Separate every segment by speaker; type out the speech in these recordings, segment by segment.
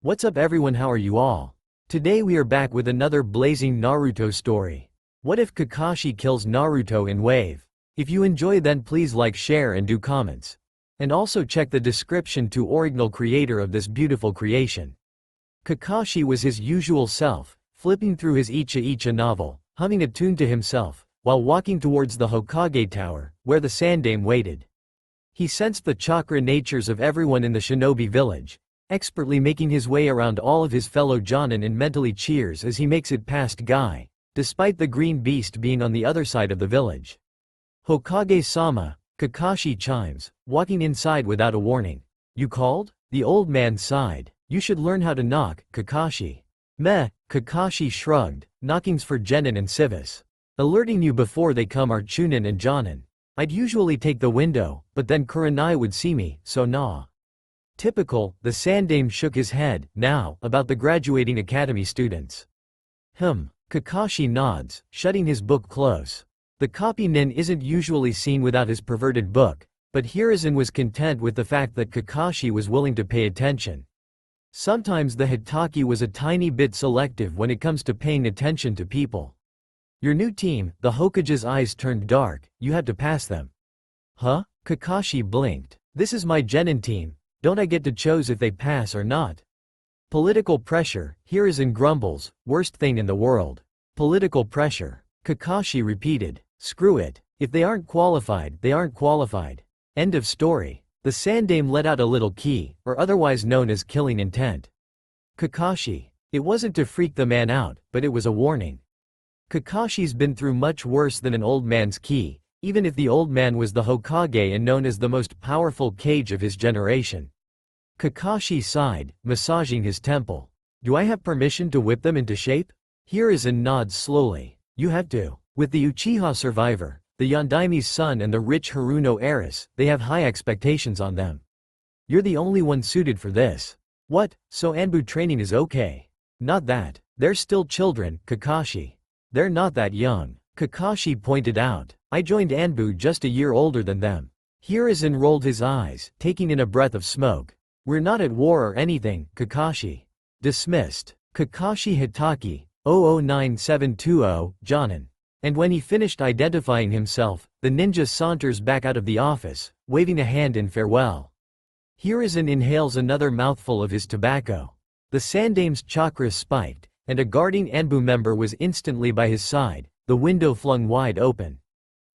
Speaker 1: What's up everyone, how are you all? Today we are back with another blazing Naruto story. What if Kakashi kills Naruto in Wave? If you enjoy then please like, share and do comments. And also check the description to original creator of this beautiful creation. Kakashi was his usual self, flipping through his Icha novel, humming a tune to himself, while walking towards the Hokage Tower, where the Sandaime waited. He sensed the chakra natures of everyone in the shinobi village, expertly making his way around all of his fellow Jonin and mentally cheers as he makes it past Guy, despite the green beast being on the other side of the village. Hokage-sama, Kakashi chimes, walking inside without a warning. You called? The old man sighed. You should learn how to knock, Kakashi. Meh, Kakashi shrugged, knockings for Genin and Civis. Alerting you before they come are Chunin and Jonin. I'd usually take the window, but then Kurenai would see me, so nah. Typical, the Sandaime shook his head, now, about the graduating academy students. Kakashi nods, shutting his book close. The copy nin isn't usually seen without his perverted book, but Hiruzen was content with the fact that Kakashi was willing to pay attention. Sometimes the Hitaki was a tiny bit selective when it comes to paying attention to people. Your new team, the Hokage's eyes turned dark, you had to pass them. Huh? Kakashi blinked. This is my Genin team, don't I get to choose if they pass or not? Political pressure, Hiruzen grumbles, worst thing in the world. Political pressure. Kakashi repeated, screw it, if they aren't qualified, they aren't qualified. End of story. The Sandaime let out a little key, or otherwise known as killing intent. Kakashi. It wasn't to freak the man out, but it was a warning. Kakashi's been through much worse than an old man's ki, even if the old man was the Hokage and known as the most powerful Kage of his generation. Kakashi sighed, massaging his temple. Do I have permission to whip them into shape? Hiruzen nods slowly. You have to. With the Uchiha survivor, the Yondaime's son and the rich Haruno heiress, they have high expectations on them. You're the only one suited for this. What, so Anbu training is okay? Not that. They're still children, Kakashi. They're not that young, Kakashi pointed out. I joined Anbu just a year older than them. Hiruzen rolled his eyes, taking in a breath of smoke. We're not at war or anything, Kakashi. Dismissed. Kakashi Hitaki, 009720, Jonin. And when he finished identifying himself, the ninja saunters back out of the office, waving a hand in farewell. Hiruzen inhales another mouthful of his tobacco. The Sandaime's chakras spiked, and a guarding Anbu member was instantly by his side, the window flung wide open.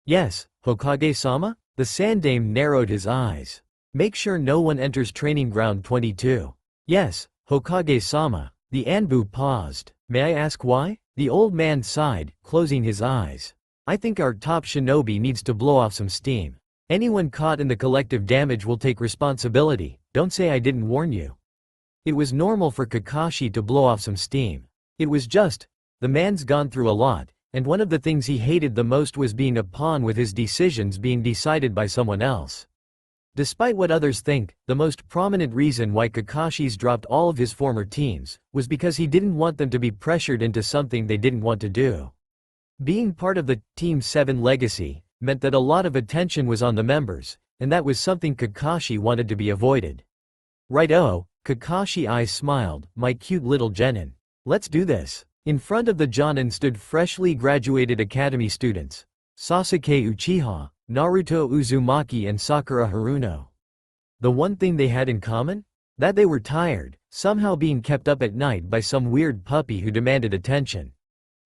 Speaker 1: Yes, Hokage-sama? The Sandaime narrowed his eyes. Make sure no one enters training ground 22. Yes, Hokage-sama. The Anbu paused. May I ask why? The old man sighed, closing his eyes. I think our top shinobi needs to blow off some steam. Anyone caught in the collective damage will take responsibility, don't say I didn't warn you. It was normal for Kakashi to blow off some steam. It was just, the man's gone through a lot, and one of the things he hated the most was being a pawn with his decisions being decided by someone else. Despite what others think, the most prominent reason why Kakashi's dropped all of his former teams was because he didn't want them to be pressured into something they didn't want to do. Being part of the Team 7 legacy meant that a lot of attention was on the members, and that was something Kakashi wanted to be avoided. Right-o, Kakashi eyes smiled, my cute little Genin. Let's do this. In front of the Jonin stood freshly graduated academy students. Sasuke Uchiha, Naruto Uzumaki and Sakura Haruno. The one thing they had in common? That they were tired, somehow being kept up at night by some weird puppy who demanded attention.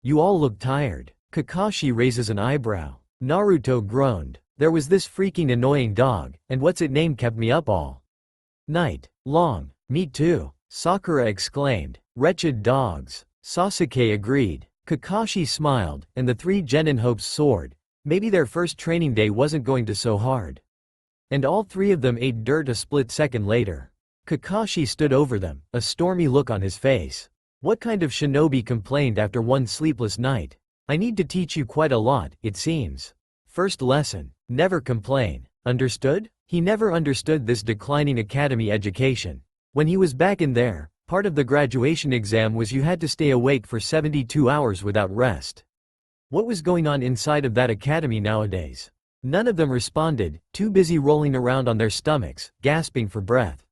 Speaker 1: You all look tired. Kakashi raises an eyebrow. Naruto groaned. There was this freaking annoying dog, and what's it name kept me up all night long. Me too, Sakura exclaimed. Wretched dogs. Sasuke agreed. Kakashi smiled, and the three Genin hopes soared. Maybe their first training day wasn't going to so hard. And all three of them ate dirt a split second later. Kakashi stood over them, a stormy look on his face. What kind of shinobi complained after one sleepless night? I need to teach you quite a lot, it seems. First lesson, never complain. Understood? He never understood this declining academy education. When he was back in there, part of the graduation exam was you had to stay awake for 72 hours without rest. What was going on inside of that academy nowadays? None of them responded, too busy rolling around on their stomachs, gasping for breath.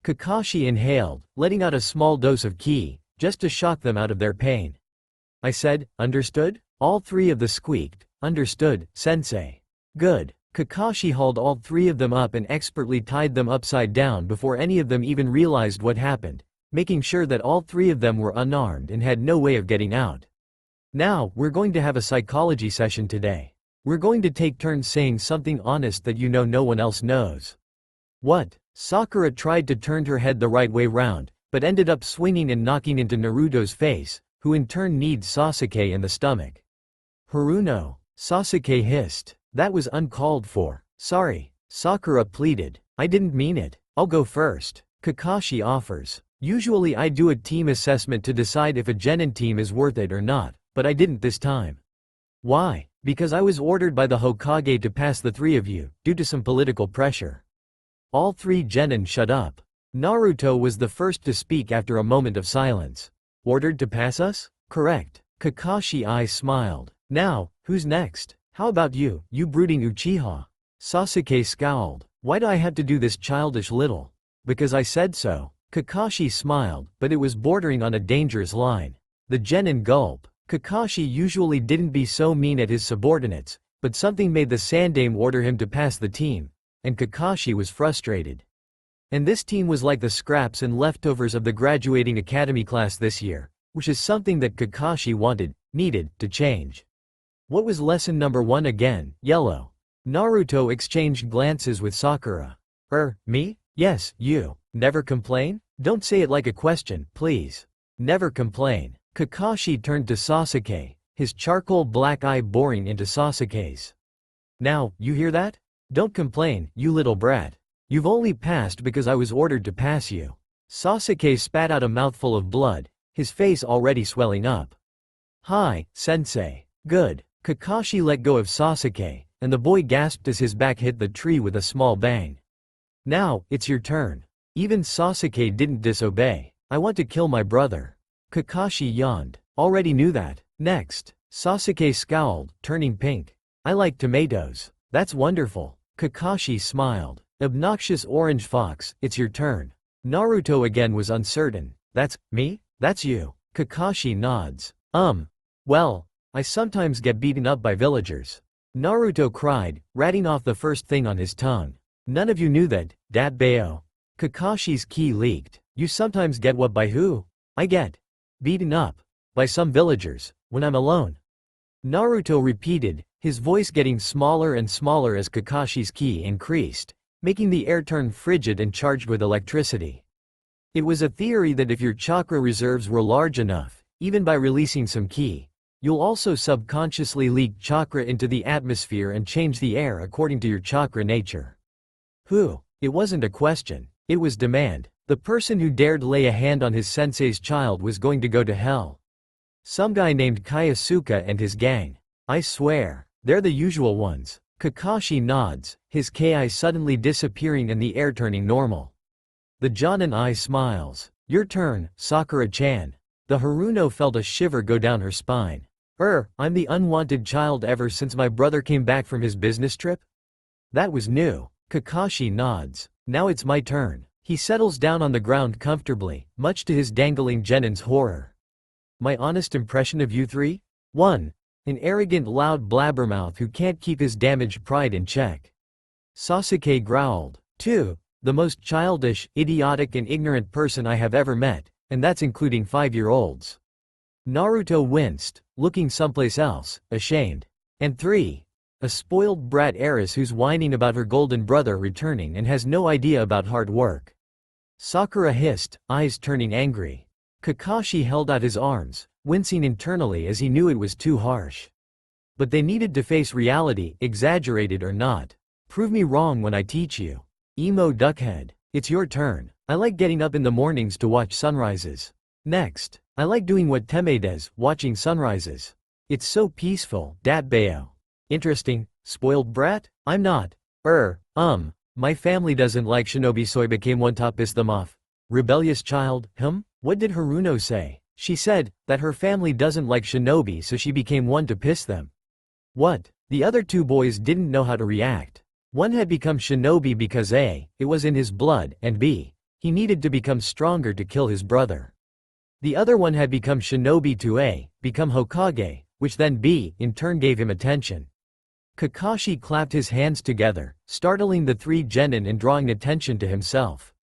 Speaker 1: Kakashi inhaled, letting out a small dose of ki, just to shock them out of their pain. I said, understood? All three of them squeaked, understood, sensei. Good. Kakashi hauled all three of them up and expertly tied them upside down before any of them even realized what happened, making sure that all three of them were unarmed and had no way of getting out. Now, we're going to have a psychology session today. We're going to take turns saying something honest that you know no one else knows. What? Sakura tried to turn her head the right way round, but ended up swinging and knocking into Naruto's face, who in turn kneed Sasuke in the stomach. Haruno. Sasuke hissed. That was uncalled for. Sorry. Sakura pleaded. I didn't mean it. I'll go first. Kakashi offers. Usually I do a team assessment to decide if a genin team is worth it or not, but I didn't this time. Why? Because I was ordered by the Hokage to pass the three of you, due to some political pressure. All three genin shut up. Naruto was the first to speak after a moment of silence. Ordered to pass us? Correct. Kakashi eyes smiled. Now, who's next? How about you, you brooding Uchiha? Sasuke scowled. Why do I have to do this childish little? Because I said so. Kakashi smiled, but it was bordering on a dangerous line. The genin gulp. Kakashi usually didn't be so mean at his subordinates, but something made the Sandaime order him to pass the team, and Kakashi was frustrated. And this team was like the scraps and leftovers of the graduating academy class this year, which is something that Kakashi needed to change. What was lesson number 1 again? Yellow. Naruto exchanged glances with Sakura. Me? Yes, you. Never complain? Don't say it like a question, please. Never complain. Kakashi turned to Sasuke, his charcoal black eye boring into Sasuke's. Now, you hear that? Don't complain, you little brat. You've only passed because I was ordered to pass you. Sasuke spat out a mouthful of blood, his face already swelling up. Hi, sensei. Good. Kakashi let go of Sasuke, and the boy gasped as his back hit the tree with a small bang. Now, it's your turn. Even Sasuke didn't disobey. I want to kill my brother. Kakashi yawned. Already knew that. Next. Sasuke scowled, turning pink. I like tomatoes. That's wonderful. Kakashi smiled. Obnoxious orange fox, it's your turn. Naruto again was uncertain. That's me? That's you. Kakashi nods. Well, I sometimes get beaten up by villagers. Naruto cried, ratting off the first thing on his tongue. None of you knew that, Datbeo. Kakashi's ki leaked. You sometimes get what by who? I get beaten up by some villagers, when I'm alone. Naruto repeated, his voice getting smaller and smaller as Kakashi's ki increased, making the air turn frigid and charged with electricity. It was a theory that if your chakra reserves were large enough, even by releasing some ki, you'll also subconsciously leak chakra into the atmosphere and change the air according to your chakra nature. Who? It wasn't a question, it was demand. The person who dared lay a hand on his sensei's child was going to go to hell. Some guy named Kyosuke and his gang. I swear, they're the usual ones. Kakashi nods, his ki suddenly disappearing and the air turning normal. The Jonin eye smiles. Your turn, Sakura-chan. The Haruno felt a shiver go down her spine. I'm the unwanted child ever since my brother came back from his business trip? That was new. Kakashi nods. Now it's my turn. He settles down on the ground comfortably, much to his dangling genin's horror. My honest impression of you three? 1. An arrogant loud blabbermouth who can't keep his damaged pride in check. Sasuke growled. 2. The most childish, idiotic and ignorant person I have ever met, and that's including 5-year-olds. Naruto winced, looking someplace else, ashamed. And 3. A spoiled brat heiress who's whining about her golden brother returning and has no idea about hard work. Sakura hissed, eyes turning angry. Kakashi held out his arms, wincing internally as he knew it was too harsh. But they needed to face reality, exaggerated or not. Prove me wrong when I teach you. Emo Duckhead. It's your turn. I like getting up in the mornings to watch sunrises. Next. I like doing what Teme does, watching sunrises. It's so peaceful, Datbeo. Interesting, spoiled brat? I'm not. My family doesn't like shinobi so I became one to piss them off. Rebellious child, What did Haruno say? She said, that her family doesn't like shinobi so she became one to piss them. What? The other two boys didn't know how to react. One had become shinobi because A, it was in his blood, and B, He needed to become stronger to kill his brother. The other one had become shinobi to become Hokage, which then in turn gave him attention. Kakashi clapped his hands together, startling the three genin and drawing attention to himself.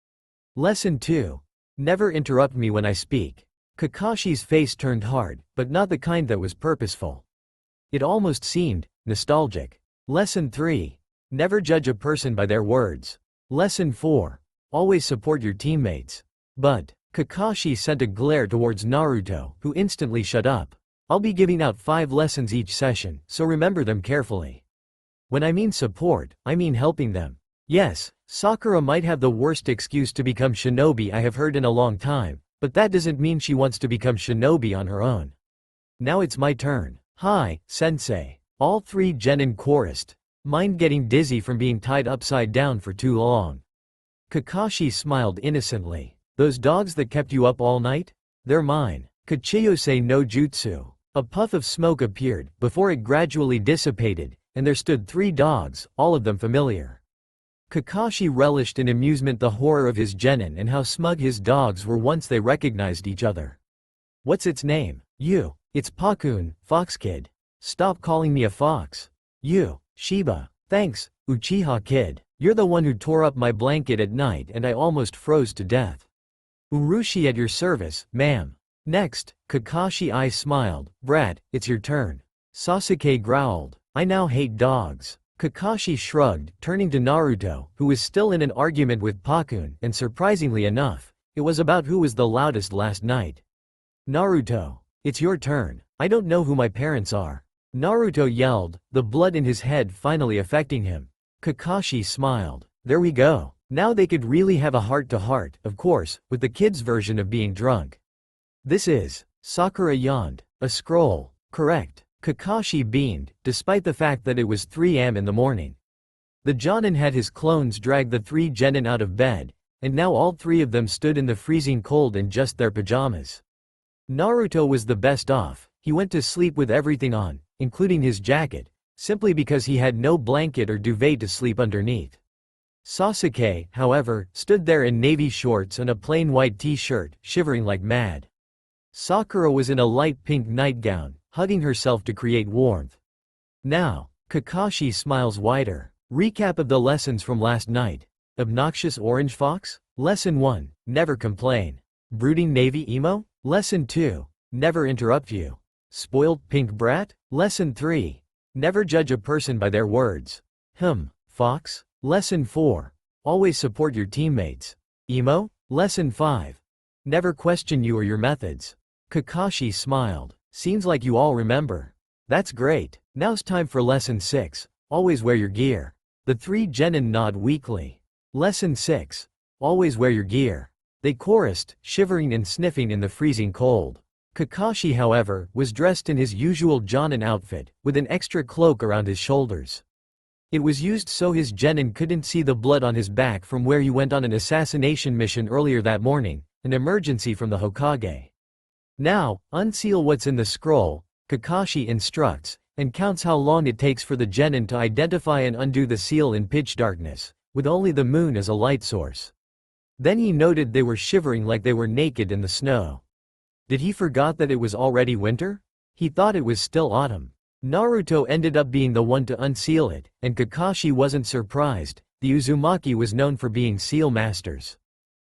Speaker 1: Lesson 2. Never interrupt me when I speak. Kakashi's face turned hard, but not the kind that was purposeful. It almost seemed nostalgic. Lesson 3. Never judge a person by their words. Lesson 4. Always support your teammates. But Kakashi sent a glare towards Naruto, who instantly shut up. I'll be giving out 5 lessons each session, so remember them carefully. When I mean support, I mean helping them. Yes, Sakura might have the worst excuse to become shinobi I have heard in a long time, but that doesn't mean she wants to become shinobi on her own. Now it's my turn. Hi, sensei. All 3 genin chorused. Mind getting dizzy from being tied upside down for too long. Kakashi smiled innocently. Those dogs that kept you up all night? They're mine. Kachiyose no jutsu. A puff of smoke appeared, before it gradually dissipated, and there stood 3 dogs, all of them familiar. Kakashi relished in amusement the horror of his genin and how smug his dogs were once they recognized each other. What's its name? You. It's Pakun, Fox Kid. Stop calling me a fox. You. Shiba. Thanks, Uchiha Kid. You're the one who tore up my blanket at night and I almost froze to death. Urushi at your service, ma'am. Next, Kakashi I smiled. Brat, it's your turn. Sasuke growled. I now hate dogs. Kakashi shrugged, turning to Naruto, who was still in an argument with Pakun, and surprisingly enough, it was about who was the loudest last night. Naruto, it's your turn. I don't know who my parents are. Naruto yelled, the blood in his head finally affecting him. Kakashi smiled. There we go. Now they could really have a heart-to-heart, of course, with the kids' version of being drunk. This is. Sakura yawned. A scroll. Correct. Kakashi beamed, despite the fact that it was 3 am in the morning. The Jonin had his clones drag the 3 genin out of bed, and now all 3 of them stood in the freezing cold in just their pajamas. Naruto was the best off. He went to sleep with everything on, including his jacket, simply because he had no blanket or duvet to sleep underneath. Sasuke, however, stood there in navy shorts and a plain white t-shirt, shivering like mad. Sakura was in a light pink nightgown, hugging herself to create warmth. Now, Kakashi smiles wider. Recap of the lessons from last night. Obnoxious orange fox? Lesson 1, never complain. Brooding navy emo? Lesson 2, never interrupt you. Spoiled pink brat? Lesson 3, never judge a person by their words. Fox? Lesson 4, always support your teammates. Emo? Lesson 5, never question you or your methods. Kakashi smiled. Seems like you all remember. That's great. Now's time for lesson 6, always wear your gear. The 3 genin nod weakly. Lesson 6, always wear your gear. They chorused, shivering and sniffing in the freezing cold. Kakashi, however, was dressed in his usual Jonin outfit, with an extra cloak around his shoulders. It was used so his genin couldn't see the blood on his back from where he went on an assassination mission earlier that morning, an emergency from the Hokage. Now, unseal what's in the scroll, Kakashi instructs, and counts how long it takes for the genin to identify and undo the seal in pitch darkness, with only the moon as a light source. Then he noted they were shivering like they were naked in the snow. Did he forgot that it was already winter? He thought it was still autumn. Naruto ended up being the one to unseal it, and Kakashi wasn't surprised. The Uzumaki was known for being seal masters.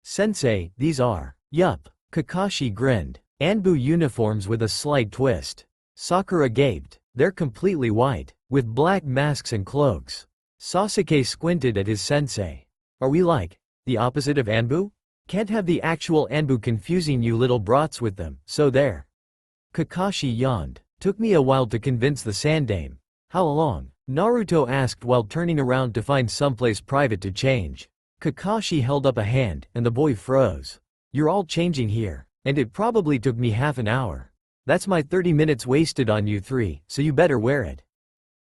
Speaker 1: Sensei, these are. Yup. Kakashi grinned. Anbu uniforms with a slight twist. Sakura gaped. They're completely white, with black masks and cloaks. Sasuke squinted at his sensei. Are we like the opposite of Anbu? Can't have the actual Anbu confusing you little brats with them, so there. Kakashi yawned. Took me a while to convince the Sandame. How long? Naruto asked while turning around to find someplace private to change. Kakashi held up a hand, and the boy froze. You're all changing here. And it probably took me half an hour. That's my 30 minutes wasted on you 3, so you better wear it.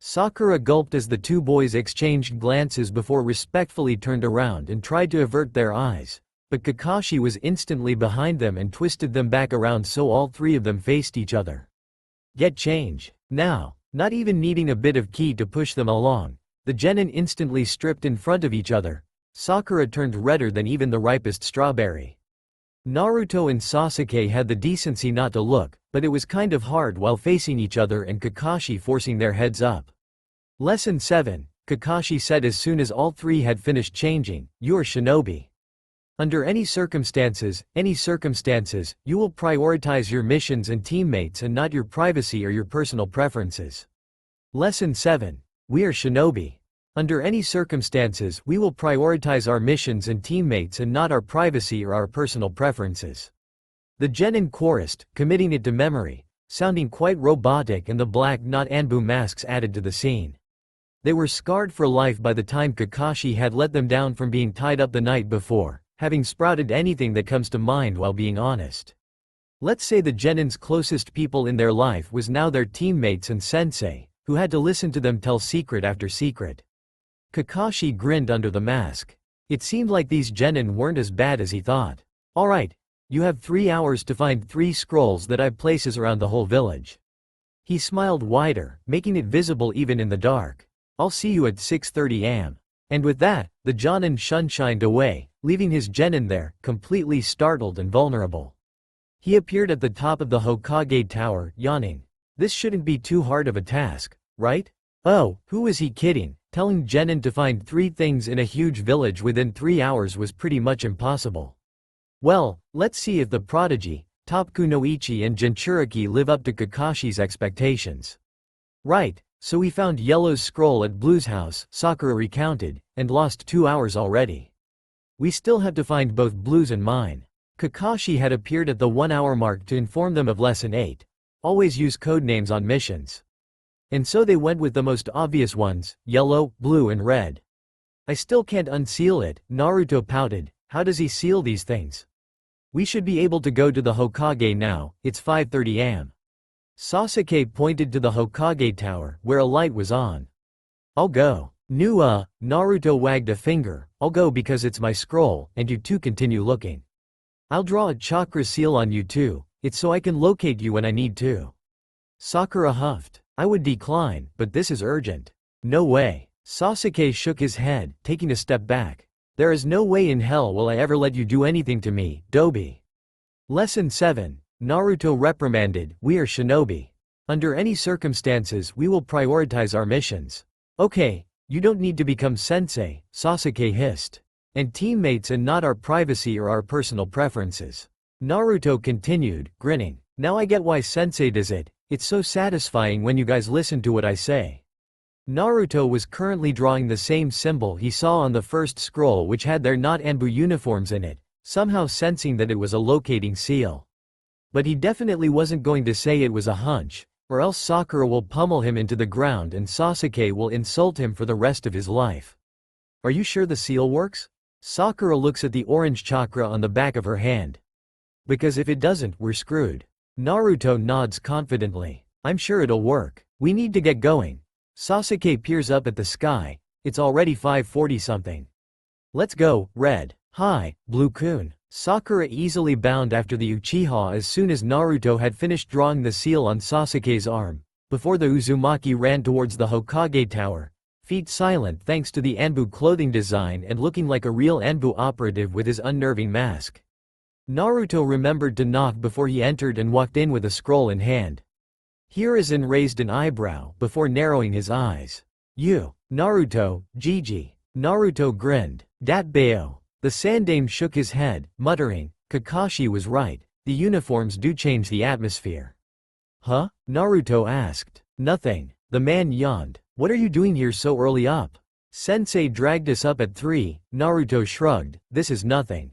Speaker 1: Sakura gulped as the 2 boys exchanged glances before respectfully turned around and tried to avert their eyes, but Kakashi was instantly behind them and twisted them back around so all 3 of them faced each other. Get change. Now, not even needing a bit of ki to push them along, the genin instantly stripped in front of each other, Sakura turned redder than even the ripest strawberry. Naruto and Sasuke had the decency not to look, but it was kind of hard while facing each other and Kakashi forcing their heads up. Lesson 7, Kakashi said as soon as all three had finished changing, "You are shinobi. Under any circumstances, you will prioritize your missions and teammates and not your privacy or your personal preferences." Lesson 7, we are shinobi. Under any circumstances, we will prioritize our missions and teammates and not our privacy or our personal preferences. The genin chorused, committing it to memory, sounding quite robotic, and the black not Anbu masks added to the scene. They were scarred for life by the time Kakashi had let them down from being tied up the night before, having sprouted anything that comes to mind while being honest. Let's say the genin's closest people in their life was now their teammates and sensei, who had to listen to them tell secret after secret. Kakashi grinned under the mask. It seemed like these genin weren't as bad as he thought. "Alright, you have 3 hours to find 3 scrolls that I've places around the whole village." He smiled wider, making it visible even in the dark. "I'll see you at 6:30 am. And with that, the Jonin shunshined away, leaving his genin there, completely startled and vulnerable. He appeared at the top of the Hokage tower, yawning. This shouldn't be too hard of a task, right? Oh, who is he kidding? Telling genin to find 3 things in a huge village within 3 hours was pretty much impossible. Well, let's see if the prodigy, Topku no Ichi and Jinchuriki live up to Kakashi's expectations. Right, so we found Yellow's scroll at Blue's house, Sakura recounted, and lost 2 hours already. We still have to find both Blue's and mine. Kakashi had appeared at the 1-hour mark to inform them of Lesson 8. Always use codenames on missions. And so they went with the most obvious ones, Yellow, Blue and Red. "I still can't unseal it," Naruto pouted. "How does he seal these things? We should be able to go to the Hokage now, it's 5:30 am. Sasuke pointed to the Hokage tower, where a light was on. "I'll go." Naruto wagged a finger. "I'll go because it's my scroll, and you two continue looking. I'll draw a chakra seal on you too, it's so I can locate you when I need to." Sakura huffed. "I would decline, but this is urgent." "No way." Sasuke shook his head, taking a step back. "There is no way in hell will I ever let you do anything to me, Dobi." Lesson 7, Naruto reprimanded, "We are shinobi. Under any circumstances we will prioritize our missions." "Okay, you don't need to become sensei," Sasuke hissed. "And teammates and not our privacy or our personal preferences." Naruto continued, grinning. "Now I get why sensei does it. It's so satisfying when you guys listen to what I say." Naruto was currently drawing the same symbol he saw on the first scroll, which had their not Anbu uniforms in it, somehow sensing that it was a locating seal. But he definitely wasn't going to say it was a hunch, or else Sakura will pummel him into the ground and Sasuke will insult him for the rest of his life. "Are you sure the seal works?" Sakura looks at the orange chakra on the back of her hand. "Because if it doesn't, we're screwed." Naruto nods confidently. "I'm sure it'll work. We need to get going." Sasuke peers up at the sky. It's already 5:40 something. "Let's go, Red." "Hi, Blue-kun." Sakura easily bound after the Uchiha as soon as Naruto had finished drawing the seal on Sasuke's arm, before the Uzumaki ran towards the Hokage tower, feet silent thanks to the Anbu clothing design and looking like a real Anbu operative with his unnerving mask. Naruto remembered to knock before he entered and walked in with a scroll in hand. Hiruzen raised an eyebrow before narrowing his eyes. "You, Naruto, Gigi." Naruto grinned. "Dat bayo." The Sandaime shook his head, muttering, Kakashi was right, the uniforms do change the atmosphere. "Huh?" Naruto asked. "Nothing." The man yawned. "What are you doing here so early up?" "Sensei dragged us up at 3, Naruto shrugged. "This is nothing."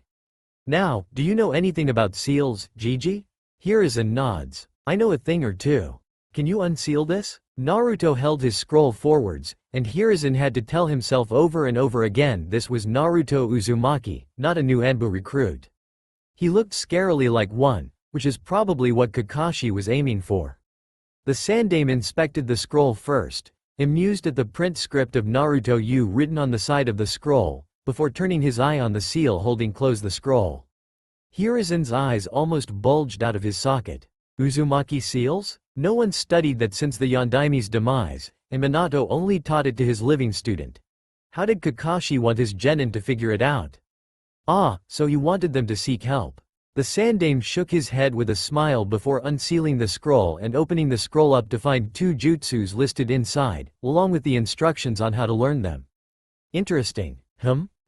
Speaker 1: "Now, do you know anything about seals, Gigi?" Hiruzen nods. "I know a thing or two. Can you unseal this?" Naruto held his scroll forwards, and Hiruzen had to tell himself over and over again this was Naruto Uzumaki, not a new Anbu recruit. He looked scarily like one, which is probably what Kakashi was aiming for. The Sandaime inspected the scroll first, amused at the print script of Naruto U written on the side of the scroll, before turning his eye on the seal holding close the scroll. Hiruzen's eyes almost bulged out of his socket. Uzumaki seals? No one studied that since the Yondaime's demise, and Minato only taught it to his living student. How did Kakashi want his genin to figure it out? Ah, so he wanted them to seek help. The Sandaime shook his head with a smile before unsealing the scroll and opening the scroll up to find 2 jutsus listed inside, along with the instructions on how to learn them. Interesting.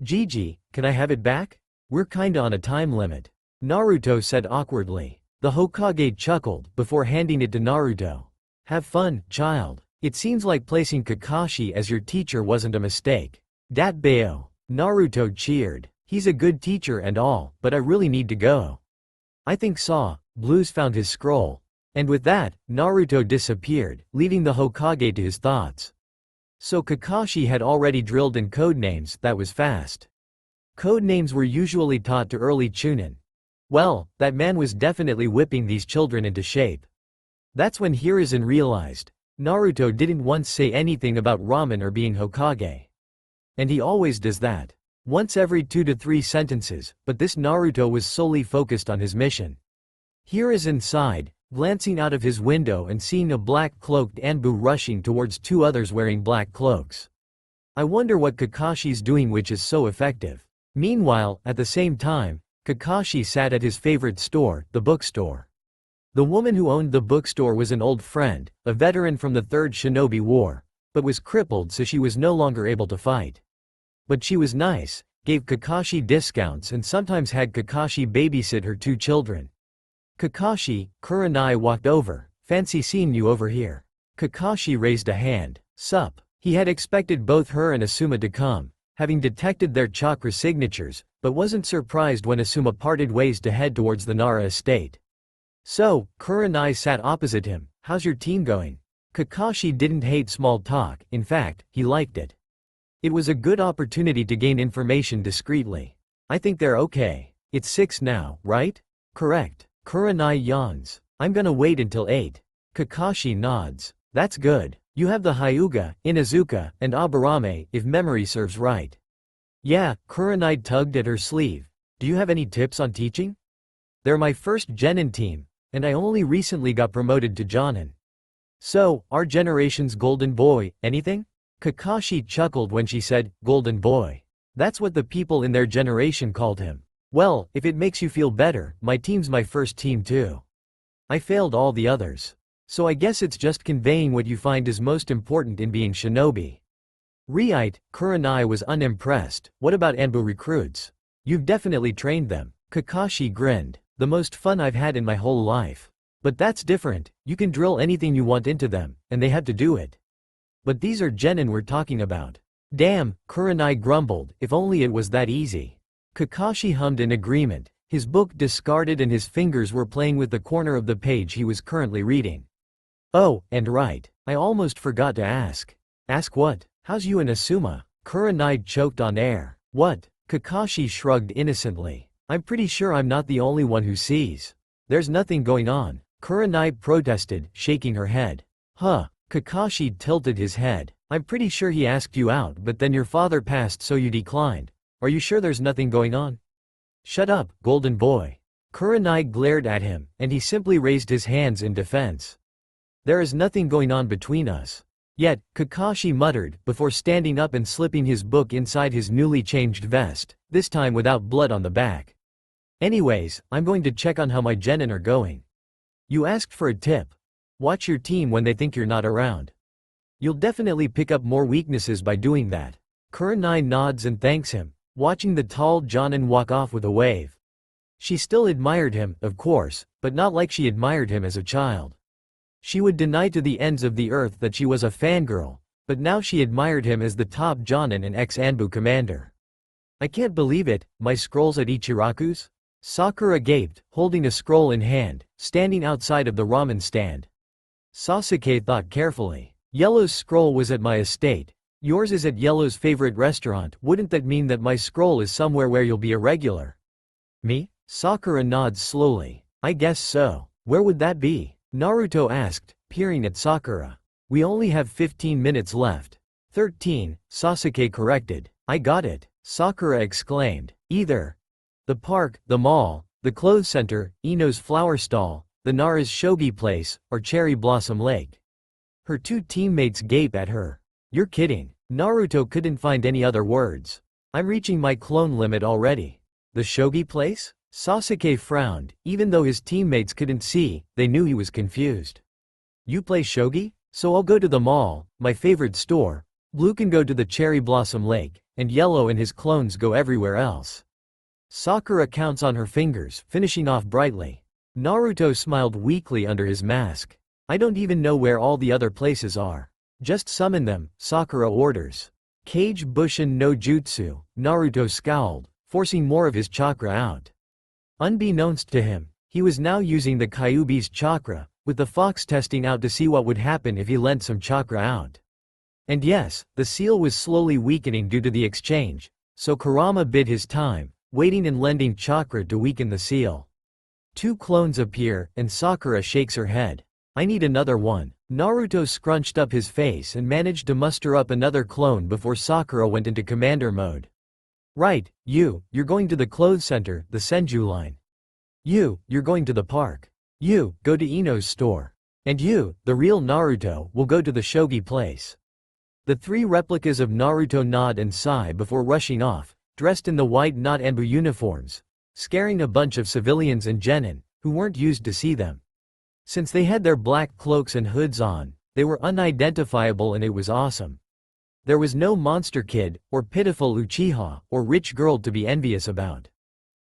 Speaker 1: Gigi, can I have it back? We're kinda on a time limit. Naruto said awkwardly. The Hokage chuckled before handing it to Naruto. Have fun, child. It seems like placing Kakashi as your teacher wasn't a mistake. Dat Bayo. Naruto cheered. He's a good teacher and all, but I really need to go. I think Blues found his scroll. And with that, Naruto disappeared, leaving the Hokage to his thoughts. So Kakashi had already drilled in codenames. That was fast. Codenames were usually taught to early chunin. Well, that man was definitely whipping these children into shape. That's when Hiruzen realized. Naruto didn't once say anything about ramen or being Hokage. And he always does that. Once every 2 to 3 sentences, but this Naruto was solely focused on his mission. Hiruzen sighed, glancing out of his window and seeing a black-cloaked Anbu rushing towards 2 others wearing black cloaks. I wonder what Kakashi's doing which is so effective. Meanwhile, at the same time, Kakashi sat at his favorite store, the bookstore. The woman who owned the bookstore was an old friend, a veteran from the Third Shinobi War, but was crippled so she was no longer able to fight. But she was nice, gave Kakashi discounts and sometimes had Kakashi babysit her 2 children. Kakashi, Kurenai walked over. Fancy seeing you over here. Kakashi raised a hand. Sup. He had expected both her and Asuma to come, having detected their chakra signatures, but wasn't surprised when Asuma parted ways to head towards the Nara estate. So, Kurenai sat opposite him. How's your team going? Kakashi didn't hate small talk, in fact, he liked it. It was a good opportunity to gain information discreetly. I think they're okay. It's 6 now, right? Correct. Kurenai yawns. I'm gonna wait until 8. Kakashi nods. That's good. You have the Hyuga, Inuzuka, and Aburame, if memory serves right. Yeah, Kurenai tugged at her sleeve. Do you have any tips on teaching? They're my first genin team, and I only recently got promoted to Jonin. So, our generation's golden boy, anything? Kakashi chuckled when she said, golden boy. That's what the people in their generation called him. Well, if it makes you feel better, my team's my first team too. I failed all the others. So I guess it's just conveying what you find is most important in being shinobi. Right, Kurenai was unimpressed. What about Anbu recruits? You've definitely trained them. Kakashi grinned. The most fun I've had in my whole life. But that's different, you can drill anything you want into them, and they have to do it. But these are genin we're talking about. Damn, Kurenai grumbled, if only it was that easy. Kakashi hummed in agreement, his book discarded and his fingers were playing with the corner of the page he was currently reading. Oh, and right, I almost forgot to ask. Ask what? How's you and Asuma? Kurenai choked on air. What? Kakashi shrugged innocently. I'm pretty sure I'm not the only one who sees. There's nothing going on. Kurenai protested, shaking her head. Huh. Kakashi tilted his head. I'm pretty sure he asked you out but then your father passed so you declined. Are you sure there's nothing going on? Shut up, golden boy. Kurenai glared at him, and he simply raised his hands in defense. There is nothing going on between us. Yet, Kakashi muttered, before standing up and slipping his book inside his newly changed vest, this time without blood on the back. Anyways, I'm going to check on how my genin are going. You asked for a tip. Watch your team when they think you're not around. You'll definitely pick up more weaknesses by doing that. Kurenai nods and thanks him, watching the tall Jonin walk off with a wave. She still admired him, of course, but not like she admired him as a child. She would deny to the ends of the earth that she was a fangirl, but now she admired him as the top Jonin and ex-Anbu commander. I can't believe it, my scrolls at Ichiraku's? Sakura gaped, holding a scroll in hand, standing outside of the ramen stand. Sasuke thought carefully. Yellow's scroll was at my estate. Yours is at Yellow's favorite restaurant. Wouldn't that mean that my scroll is somewhere where you'll be a regular? Me? Sakura nods slowly. I guess so. Where would that be? Naruto asked, peering at Sakura. We only have 15 minutes left. 13, Sasuke corrected. I got it. Sakura exclaimed. Either the park, the mall, the clothes center, Ino's flower stall, the Nara's shogi place, or Cherry Blossom Lake. Her 2 teammates gape at her. You're kidding. Naruto couldn't find any other words. I'm reaching my clone limit already. The shogi place? Sasuke frowned. Even though his teammates couldn't see, they knew he was confused. You play shogi? So I'll go to the mall, my favorite store. Blue can go to the Cherry Blossom Lake, and Yellow and his clones go everywhere else. Sakura counts on her fingers, finishing off brightly. Naruto smiled weakly under his mask. I don't even know where all the other places are. Just summon them, Sakura orders. Kage Bushin no Jutsu, Naruto scowled, forcing more of his chakra out. Unbeknownst to him, he was now using the Kyuubi's chakra, with the fox testing out to see what would happen if he lent some chakra out. And yes, the seal was slowly weakening due to the exchange, so Kurama bid his time, waiting and lending chakra to weaken the seal. 2 clones appear, and Sakura shakes her head. I need another one. Naruto scrunched up his face and managed to muster up another clone before Sakura went into commander mode. Right, you're going to the clothes center, the Senju line. You're going to the park. You, go to Ino's store. And you, the real Naruto, will go to the shogi place. The 3 replicas of Naruto nod and sigh before rushing off, dressed in the white not Anbu uniforms, scaring a bunch of civilians and genin, who weren't used to see them. Since they had their black cloaks and hoods on, they were unidentifiable and it was awesome. There was no monster kid, or pitiful Uchiha, or rich girl to be envious about.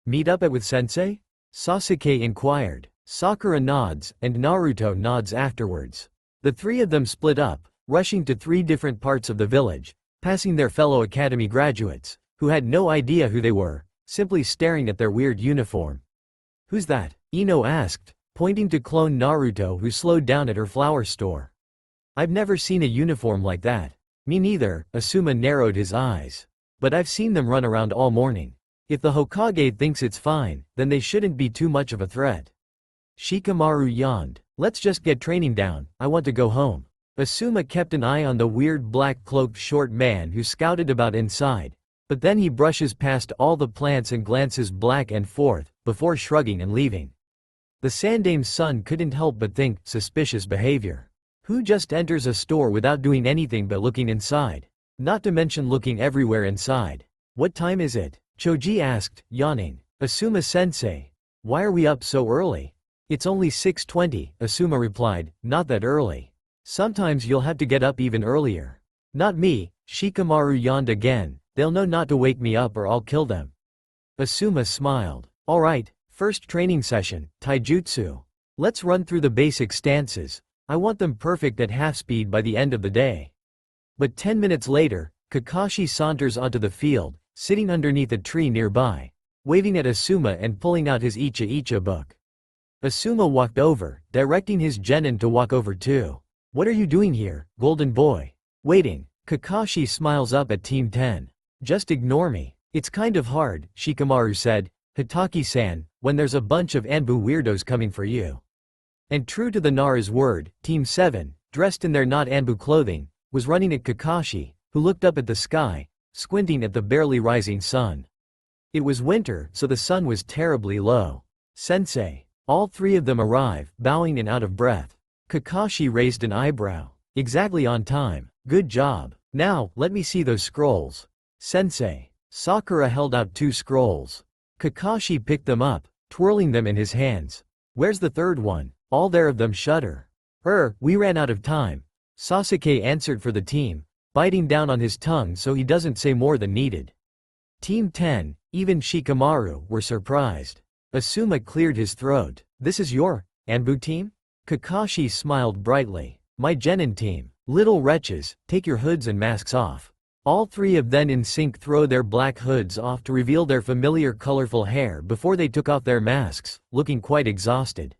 Speaker 1: Meet up with sensei? Sasuke inquired. Sakura nods, and Naruto nods afterwards. The 3 of them split up, rushing to 3 different parts of the village, passing their fellow academy graduates, who had no idea who they were, simply staring at their weird uniform. Who's that? Ino asked, pointing to clone Naruto who slowed down at her flower store. I've never seen a uniform like that. Me neither, Asuma narrowed his eyes. But I've seen them run around all morning. If the Hokage thinks it's fine, then they shouldn't be too much of a threat. Shikamaru yawned. Let's just get training down, I want to go home. Asuma kept an eye on the weird black-cloaked short man who scouted about inside, but then he brushes past all the plants and glances back and forth, before shrugging and leaving. The Sandame's son couldn't help but think, suspicious behavior. Who just enters a store without doing anything but looking inside? Not to mention looking everywhere inside. What time is it? Choji asked, yawning. Asuma-sensei. Why are we up so early? It's only 6:20, Asuma replied, not that early. Sometimes you'll have to get up even earlier. Not me, Shikamaru yawned again, they'll know not to wake me up or I'll kill them. Asuma smiled. Alright, first training session, taijutsu. Let's run through the basic stances. I want them perfect at half speed by the end of the day. But 10 minutes later, Kakashi saunters onto the field, sitting underneath a tree nearby, waving at Asuma and pulling out his Icha Icha book. Asuma walked over, directing his genin to walk over too. What are you doing here, golden boy? Waiting. Kakashi smiles up at Team 10. Just ignore me. It's kind of hard, Shikamaru said, Hitaki-san, when there's a bunch of Anbu weirdos coming for you. And true to the Nara's word, Team 7, dressed in their not Anbu clothing, was running at Kakashi, who looked up at the sky, squinting at the barely rising sun. It was winter, so the sun was terribly low. Sensei. All 3 of them arrive, bowing and out of breath. Kakashi raised an eyebrow. Exactly on time. Good job. Now, let me see those scrolls. Sensei. Sakura held out 2 scrolls. Kakashi picked them up, twirling them in his hands. Where's the 3rd one? All there of them shudder. We ran out of time. Sasuke answered for the team, biting down on his tongue so he doesn't say more than needed. Team 10, even Shikamaru, were surprised. Asuma cleared his throat. This is your Anbu team? Kakashi smiled brightly. My genin team. Little wretches, take your hoods and masks off. All 3 of them in sync throw their black hoods off to reveal their familiar colorful hair before they took off their masks, looking quite exhausted.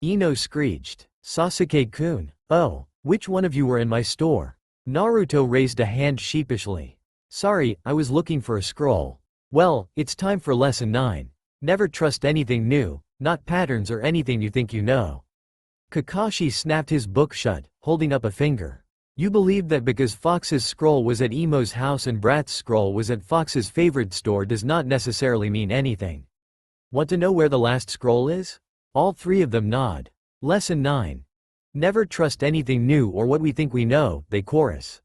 Speaker 1: Ino screeched. Sasuke-kun. Oh, which one of you were in my store? Naruto raised a hand sheepishly. Sorry, I was looking for a scroll. Well, it's time for lesson 9. Never trust anything new, not patterns or anything you think you know. Kakashi snapped his book shut, holding up a finger. You believe that because Fox's scroll was at Emo's house and Brat's scroll was at Fox's favorite store does not necessarily mean anything. Want to know where the last scroll is? All 3 of them nod. Lesson 9. Never trust anything new or what we think we know, they chorus.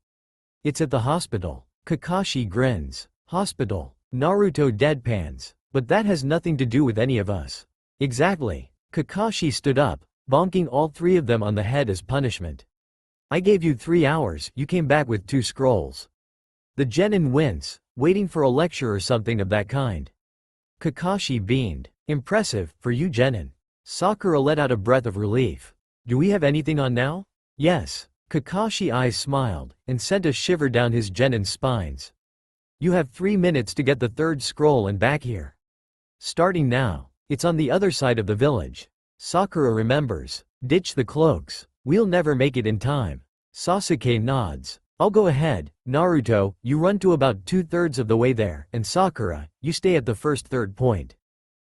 Speaker 1: It's at the hospital. Kakashi grins. Hospital. Naruto deadpans. But that has nothing to do with any of us. Exactly. Kakashi stood up, bonking all three of them on the head as punishment. I gave you 3 hours, you came back with 2 scrolls. The genin wince, waiting for a lecture or something of that kind. Kakashi beamed. Impressive, for you genin. Sakura let out a breath of relief. Do we have anything on now? Yes. Kakashi's eyes smiled, and sent a shiver down his genin's spines. You have 3 minutes to get the 3rd scroll and back here. Starting now. It's on the other side of the village. Sakura remembers. Ditch the cloaks. We'll never make it in time. Sasuke nods. I'll go ahead. Naruto, you run to about 2/3 of the way there, and Sakura, you stay at the first third point.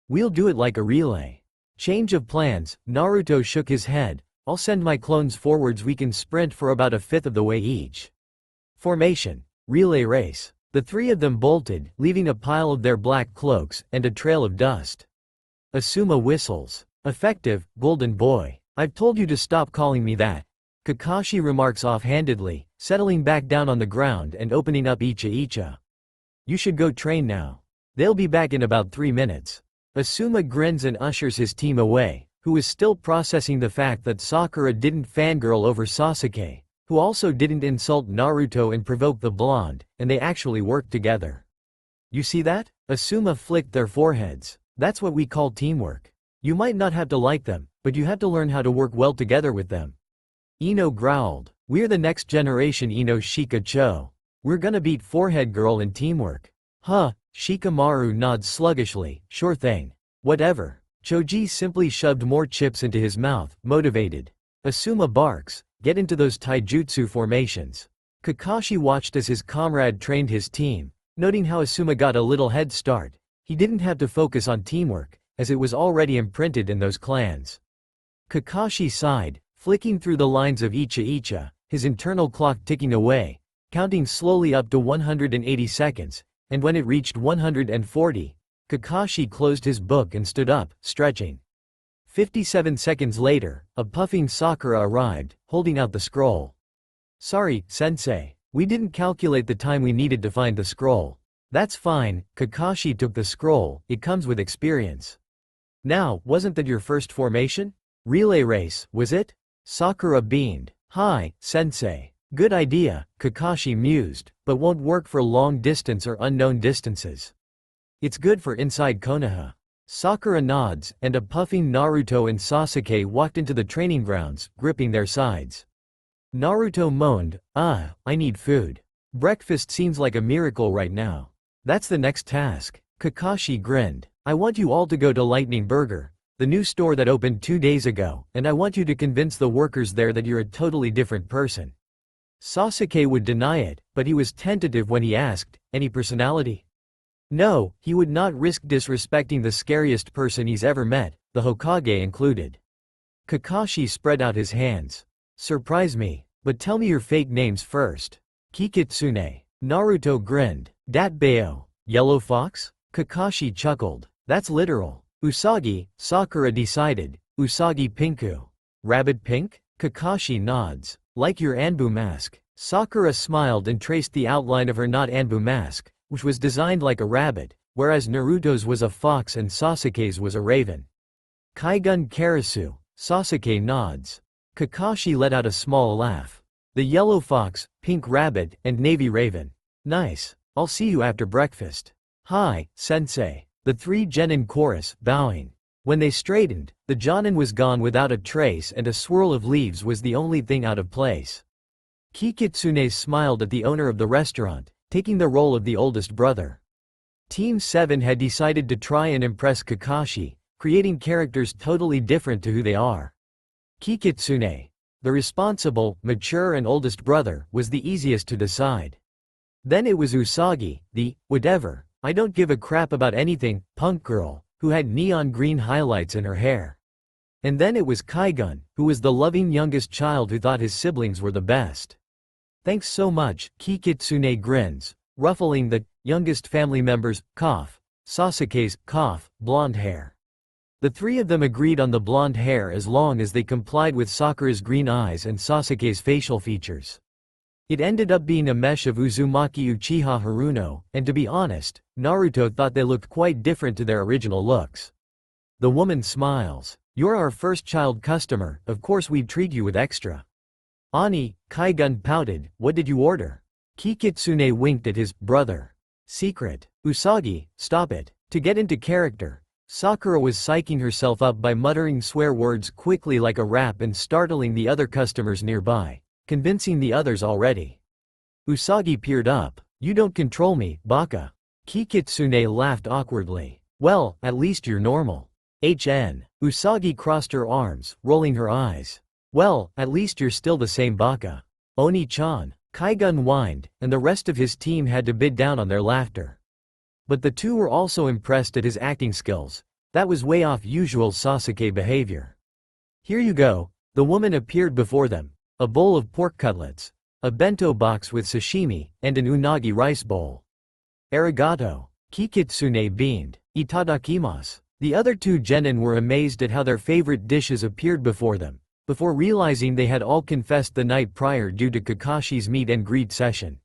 Speaker 1: We'll do it like a relay. Change of plans. Naruto shook his head. I'll send my clones forwards, we can sprint for about 1/5 of the way each. Formation. Relay race. The 3 of them bolted, leaving a pile of their black cloaks, and a trail of dust. Asuma whistles. Effective, golden boy. I've told you to stop calling me that. Kakashi remarks offhandedly, settling back down on the ground and opening up Icha. You should go train now. They'll be back in about 3 minutes. Asuma grins and ushers his team away, who is still processing the fact that Sakura didn't fangirl over Sasuke, who also didn't insult Naruto and provoke the blonde, and they actually worked together. You see that? Asuma flicked their foreheads. That's what we call teamwork. You might not have to like them, but you have to learn how to work well together with them. Ino growled. We're the next generation Ino Shikacho. We're gonna beat Forehead Girl in teamwork. Huh, Shikamaru nods sluggishly, sure thing. Whatever. Choji simply shoved more chips into his mouth, motivated. Asuma barks, get into those taijutsu formations. Kakashi watched as his comrade trained his team, noting how Asuma got a little head start. He didn't have to focus on teamwork, as it was already imprinted in those clans. Kakashi sighed, flicking through the lines of Icha, his internal clock ticking away, counting slowly up to 180 seconds, and when it reached 140, Kakashi closed his book and stood up, stretching. 57 seconds later, a puffing Sakura arrived, holding out the scroll. Sorry, sensei, we didn't calculate the time we needed to find the scroll. That's fine, Kakashi took the scroll, it comes with experience. Now, wasn't that your first formation? Relay race, was it? Sakura beamed. Hi, sensei. Good idea, Kakashi mused, but won't work for long distance or unknown distances. It's good for inside Konoha. Sakura nods, and a puffing Naruto and Sasuke walked into the training grounds, gripping their sides. Naruto moaned, I need food. Breakfast seems like a miracle right now. That's the next task. Kakashi grinned. I want you all to go to Lightning Burger, the new store that opened 2 days ago, and I want you to convince the workers there that you're a totally different person. Sasuke would deny it, but he was tentative when he asked, any personality? No, he would not risk disrespecting the scariest person he's ever met, the Hokage included. Kakashi spread out his hands. Surprise me, but tell me your fake names first. Kikitsune. Naruto grinned. Datbeo. Yellow Fox? Kakashi chuckled. That's literal. Usagi, Sakura decided. Usagi Pinku. Rabbit Pink? Kakashi nods. Like your Anbu mask. Sakura smiled and traced the outline of her not Anbu mask, which was designed like a rabbit, whereas Naruto's was a fox and Sasuke's was a raven. Kaigun Karasu. Sasuke nods. Kakashi let out a small laugh. The yellow fox, pink rabbit, and navy raven. Nice. I'll see you after breakfast. Hi, sensei. The 3 genin chorus, bowing. When they straightened, the jonin was gone without a trace and a swirl of leaves was the only thing out of place. Kikitsune smiled at the owner of the restaurant, taking the role of the oldest brother. Team 7 had decided to try and impress Kakashi, creating characters totally different to who they are. Kikitsune, the responsible, mature and oldest brother, was the easiest to decide. Then it was Usagi, the, whatever, I don't give a crap about anything, punk girl, who had neon green highlights in her hair. And then it was Kaigun, who was the loving youngest child who thought his siblings were the best. Thanks so much, Kikitsune grins, ruffling the youngest family member's cough, Sasuke's cough, blonde hair. The 3 of them agreed on the blonde hair as long as they complied with Sakura's green eyes and Sasuke's facial features. It ended up being a mesh of Uzumaki Uchiha Haruno, and to be honest, Naruto thought they looked quite different to their original looks. The woman smiles. You're our first child customer, of course we'd treat you with extra. Ani, Kaigun pouted, what did you order? Kikitsune winked at his brother. Secret. Usagi, stop it. To get into character, Sakura was psyching herself up by muttering swear words quickly like a rap and startling the other customers nearby, convincing the others already. Usagi peered up. You don't control me, baka. Kikitsune laughed awkwardly. Well, at least you're normal. Usagi crossed her arms, rolling her eyes. Well, at least you're still the same baka. Oni-chan. Kaigun whined, and the rest of his team had to bid down on their laughter. But the two were also impressed at his acting skills. That was way off usual Sasuke behavior. Here you go. The woman appeared before them. A bowl of pork cutlets, a bento box with sashimi, and an unagi rice bowl. Arigato. Kikitsune beamed. Itadakimasu. The other two genin were amazed at how their favorite dishes appeared before them, before realizing they had all confessed the night prior due to Kakashi's meet and greet session.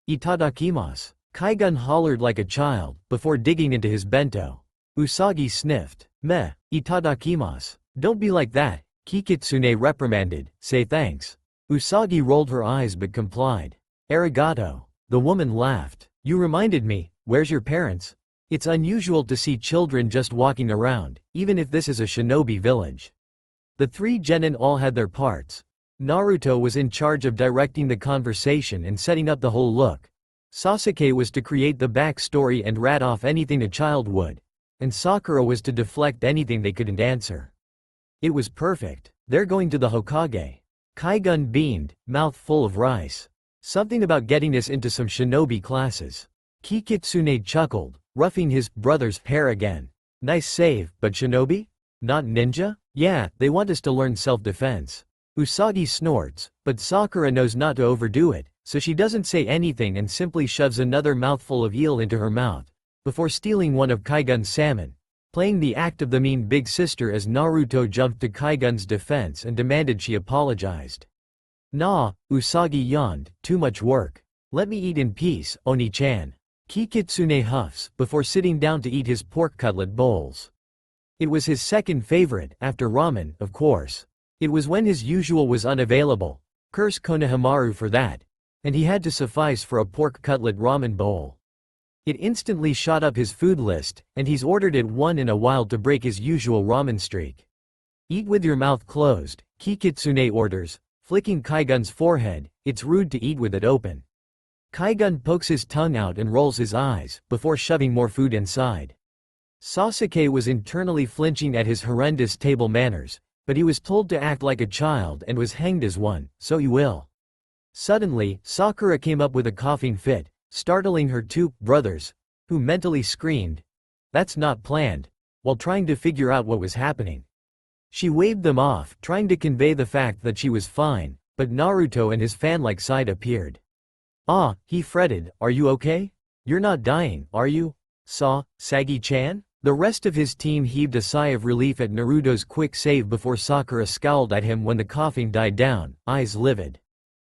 Speaker 1: Itadakimasu. Kaigun hollered like a child, before digging into his bento. Usagi sniffed. Meh, itadakimasu. Don't be like that, Kikitsune reprimanded, say thanks. Usagi rolled her eyes but complied. Arigato. The woman laughed. You reminded me, where's your parents? It's unusual to see children just walking around, even if this is a shinobi village. The three genin all had their parts. Naruto was in charge of directing the conversation and setting up the whole look. Sasuke was to create the backstory and rat off anything a child would, and Sakura was to deflect anything they couldn't answer. It was perfect. They're going to the Hokage. Kaigun beamed, mouth full of rice. Something about getting us into some shinobi classes. Kikitsune chuckled, roughing his brother's hair again. Nice save, but shinobi? Not ninja? Yeah, they want us to learn self-defense. Usagi snorts, but Sakura knows not to overdo it, so she doesn't say anything and simply shoves another mouthful of eel into her mouth, before stealing one of Kaigun's salmon, playing the act of the mean big sister as Naruto jumped to Kaigun's defense and demanded she apologized. Nah, Usagi yawned, too much work. Let me eat in peace, Oni-chan. Kikitsune huffs, before sitting down to eat his pork cutlet bowls. It was his second favorite, after ramen, of course. It was when his usual was unavailable. Curse Konohamaru for that. And he had to suffice for a pork cutlet ramen bowl. It instantly shot up his food list, and he's ordered it one in a while to break his usual ramen streak. Eat with your mouth closed, Kikitsune orders, flicking Kaigun's forehead. It's rude to eat with it open. Kaigun pokes his tongue out and rolls his eyes, before shoving more food inside. Sasuke was internally flinching at his horrendous table manners, but he was told to act like a child and was hanged as one, so he will. Suddenly, Sakura came up with a coughing fit, startling her two brothers, who mentally screamed, "That's not planned," while trying to figure out what was happening. She waved them off, trying to convey the fact that she was fine, but Naruto and his fan-like side appeared. Ah, he fretted, are you okay? You're not dying, are you? Sagi-chan? The rest of his team heaved a sigh of relief at Naruto's quick save before Sakura scowled at him when the coughing died down, eyes livid.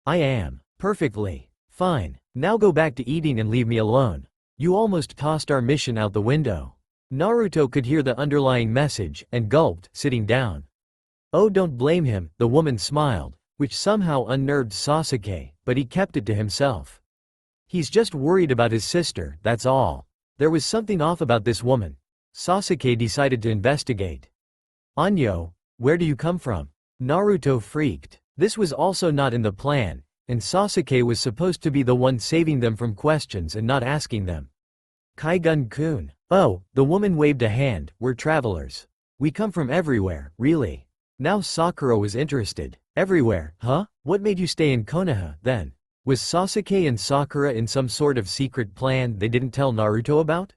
Speaker 1: I am perfectly fine. Now go back to eating and leave me alone. You almost tossed our mission out the window. Naruto could hear the underlying message, and gulped, sitting down. Oh, don't blame him, the woman smiled, which somehow unnerved Sasuke, but he kept it to himself. He's just worried about his sister, that's all. There was something off about this woman. Sasuke decided to investigate. Anyo, where do you come from? Naruto freaked. This was also not in the plan, and Sasuke was supposed to be the one saving them from questions and not asking them. Kaigun-kun. Oh, the woman waved a hand, we're travelers. We come from everywhere, really. Now Sakura was interested. Everywhere, huh? What made you stay in Konoha, then? Was Sasuke and Sakura in some sort of secret plan they didn't tell Naruto about?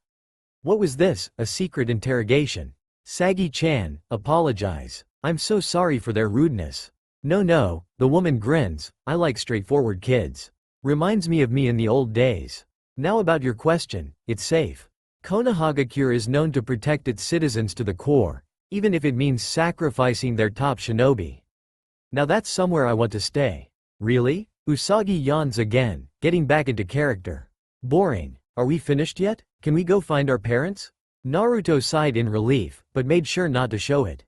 Speaker 1: What was this, a secret interrogation? Sagi-chan, apologize. I'm so sorry for their rudeness. No, the woman grins, I like straightforward kids. Reminds me of me in the old days. Now about your question, it's safe. Konohagakure is known to protect its citizens to the core, even if it means sacrificing their top shinobi. Now that's somewhere I want to stay. Really? Usagi yawns again, getting back into character. Boring. Are we finished yet? Can we go find our parents? Naruto sighed in relief, but made sure not to show it.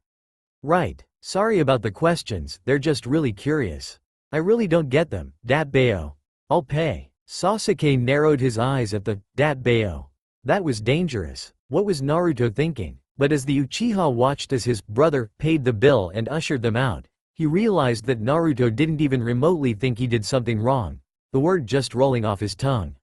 Speaker 1: Right. Sorry about the questions, they're just really curious. I really don't get them, Dat Bayo. I'll pay. Sasuke narrowed his eyes at the Dat Bayo. That was dangerous. What was Naruto thinking? But as the Uchiha watched as his brother paid the bill and ushered them out, he realized that Naruto didn't even remotely think he did something wrong, the word just rolling off his tongue.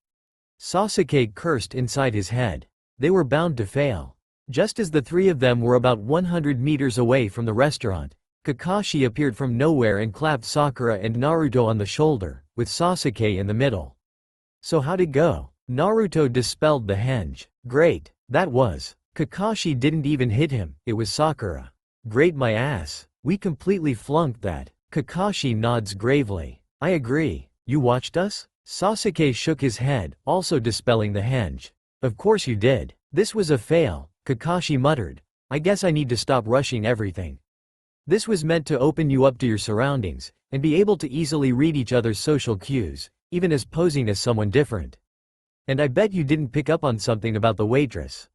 Speaker 1: Sasuke cursed inside his head. They were bound to fail. Just as the three of them were about 100 meters away from the restaurant, Kakashi appeared from nowhere and clapped Sakura and Naruto on the shoulder, with Sasuke in the middle. So how'd it go? Naruto dispelled the henge. Great, that was. Kakashi didn't even hit him, it was Sakura. Great my ass. We completely flunked that. Kakashi nods gravely. I agree. You watched us? Sasuke shook his head, also dispelling the henge. Of course you did. This was a fail, Kakashi muttered. I guess I need to stop rushing everything. This was meant to open you up to your surroundings, and be able to easily read each other's social cues, even as posing as someone different. And I bet you didn't pick up on something about the waitress.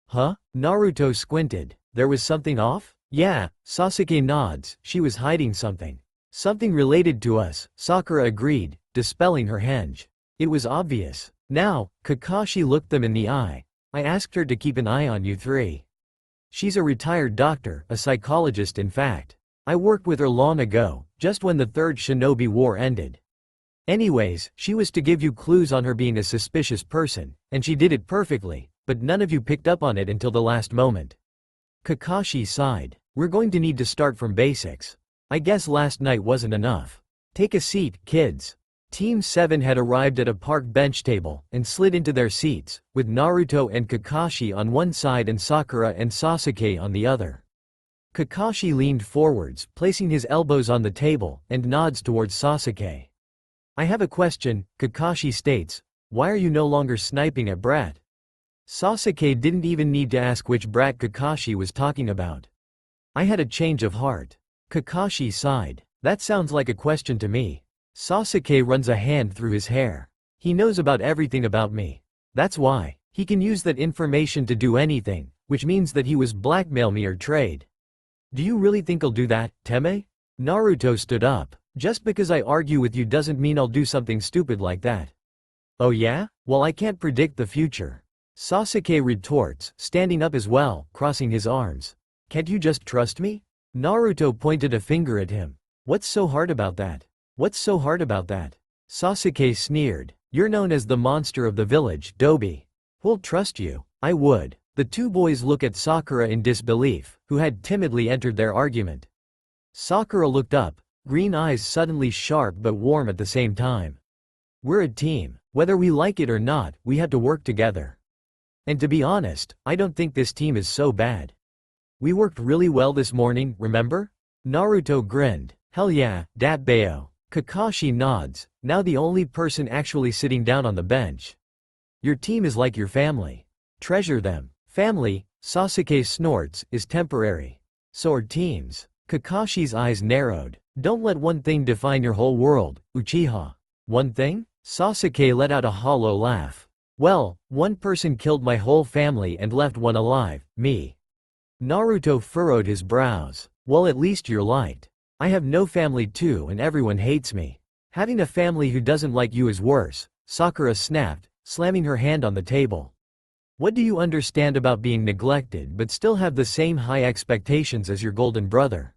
Speaker 1: Huh? Naruto squinted. There was something off? Yeah, Sasuke nods, she was hiding something. Something related to us, Sakura agreed, dispelling her henge. It was obvious. Now, Kakashi looked them in the eye. I asked her to keep an eye on you three. She's a retired doctor, a psychologist in fact. I worked with her long ago, just when the Third Shinobi War ended. Anyways, she was to give you clues on her being a suspicious person, and she did it perfectly, but none of you picked up on it until the last moment. Kakashi sighed. We're going to need to start from basics. I guess last night wasn't enough. Take a seat, kids. Team 7 had arrived at a park bench table, and slid into their seats, with Naruto and Kakashi on one side and Sakura and Sasuke on the other. Kakashi leaned forwards, placing his elbows on the table, and nods towards Sasuke. I have a question, Kakashi states. Why are you no longer sniping at Brat? Sasuke didn't even need to ask which Brat Kakashi was talking about. I had a change of heart. Kakashi sighed. That sounds like a question to me. Sasuke runs a hand through his hair. He knows about everything about me. That's why. He can use that information to do anything, which means that he was blackmail me or trade. Do you really think I'll do that, Teme? Naruto stood up. Just because I argue with you doesn't mean I'll do something stupid like that. Oh yeah? Well, I can't predict the future. Sasuke retorts, standing up as well, crossing his arms. Can't you just trust me? Naruto pointed a finger at him. What's so hard about that? What's so hard about that? Sasuke sneered. You're known as the monster of the village, Dobi. Who'll trust you? I would. The two boys look at Sakura in disbelief, who had timidly entered their argument. Sakura looked up, green eyes suddenly sharp but warm at the same time. We're a team. Whether we like it or not, we have to work together. And to be honest, I don't think this team is so bad. We worked really well this morning, remember? Naruto grinned. Hell yeah, Dat Bayo. Kakashi nods, now the only person actually sitting down on the bench. Your team is like your family. Treasure them. Family, Sasuke snorts, is temporary. So are teams. Kakashi's eyes narrowed. Don't let one thing define your whole world, Uchiha. One thing? Sasuke let out a hollow laugh. Well, one person killed my whole family and left one alive, me. Naruto furrowed his brows. Well, at least you're liked. I have no family too and everyone hates me. Having a family who doesn't like you is worse, Sakura snapped, slamming her hand on the table. What do you understand about being neglected but still have the same high expectations as your golden brother?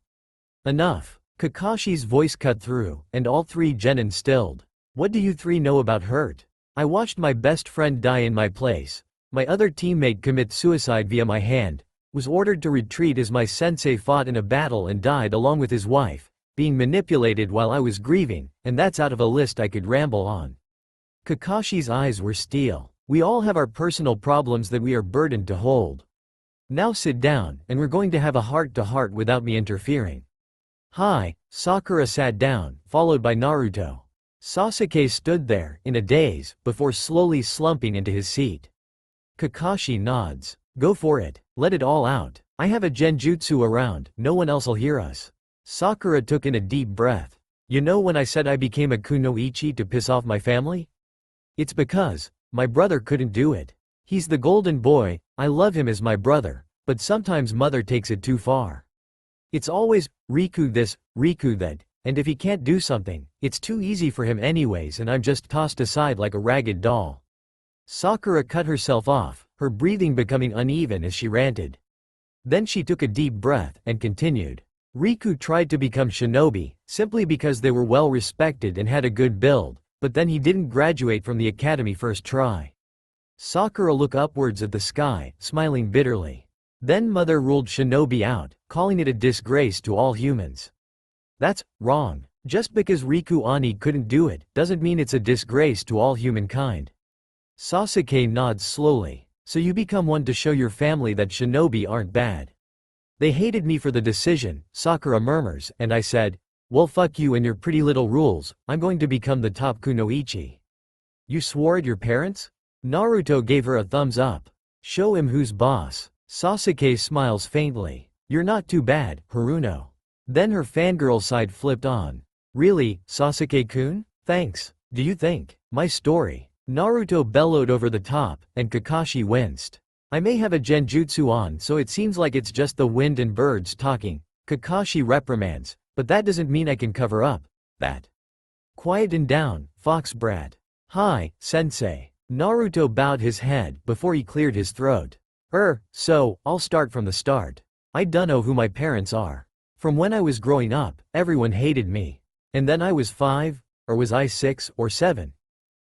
Speaker 1: Enough. Kakashi's voice cut through, and all three genin stilled. What do you three know about hurt? I watched my best friend die in my place. My other teammate commit suicide via my hand. Was ordered to retreat as my sensei fought in a battle and died along with his wife, being manipulated while I was grieving, and that's out of a list I could ramble on. Kakashi's eyes were steel. We all have our personal problems that we are burdened to hold. Now sit down, and we're going to have a heart-to-heart without me interfering. Hi. Sakura sat down, followed by Naruto. Sasuke stood there, in a daze, before slowly slumping into his seat. Kakashi nods. Go for it. Let it all out. I have a genjutsu around, no one else'll hear us. Sakura took in a deep breath. You know when I said I became a kunoichi to piss off my family? It's because my brother couldn't do it. He's the golden boy, I love him as my brother, but sometimes mother takes it too far. It's always, Riku this, Riku that, and if he can't do something, it's too easy for him anyways and I'm just tossed aside like a ragged doll. Sakura cut herself off, her breathing becoming uneven as she ranted. Then she took a deep breath and continued. Riku tried to become shinobi, simply because they were well respected and had a good build, but then he didn't graduate from the academy first try. Sakura looked upwards at the sky, smiling bitterly. Then mother ruled shinobi out, calling it a disgrace to all humans. That's wrong. Just because Riku Ani couldn't do it, doesn't mean it's a disgrace to all humankind. Sasuke nods slowly. So you become one to show your family that shinobi aren't bad. They hated me for the decision, Sakura murmurs, and I said, well fuck you and your pretty little rules, I'm going to become the top kunoichi. You swore at your parents? Naruto gave her a thumbs up. Show him who's boss. Sasuke smiles faintly. You're not too bad, Haruno. Then her fangirl side flipped on. Really, Sasuke-kun? Thanks. Do you think? My story. Naruto bellowed over the top, and Kakashi winced. I may have a genjutsu on so it seems like it's just the wind and birds talking, Kakashi reprimands, but that doesn't mean I can cover up that. Quieten down, fox brat. Hi, sensei. Naruto bowed his head before he cleared his throat. So, I'll start from the start. I dunno who my parents are. From when I was growing up, everyone hated me. And then I was 5, or was I 6 or 7?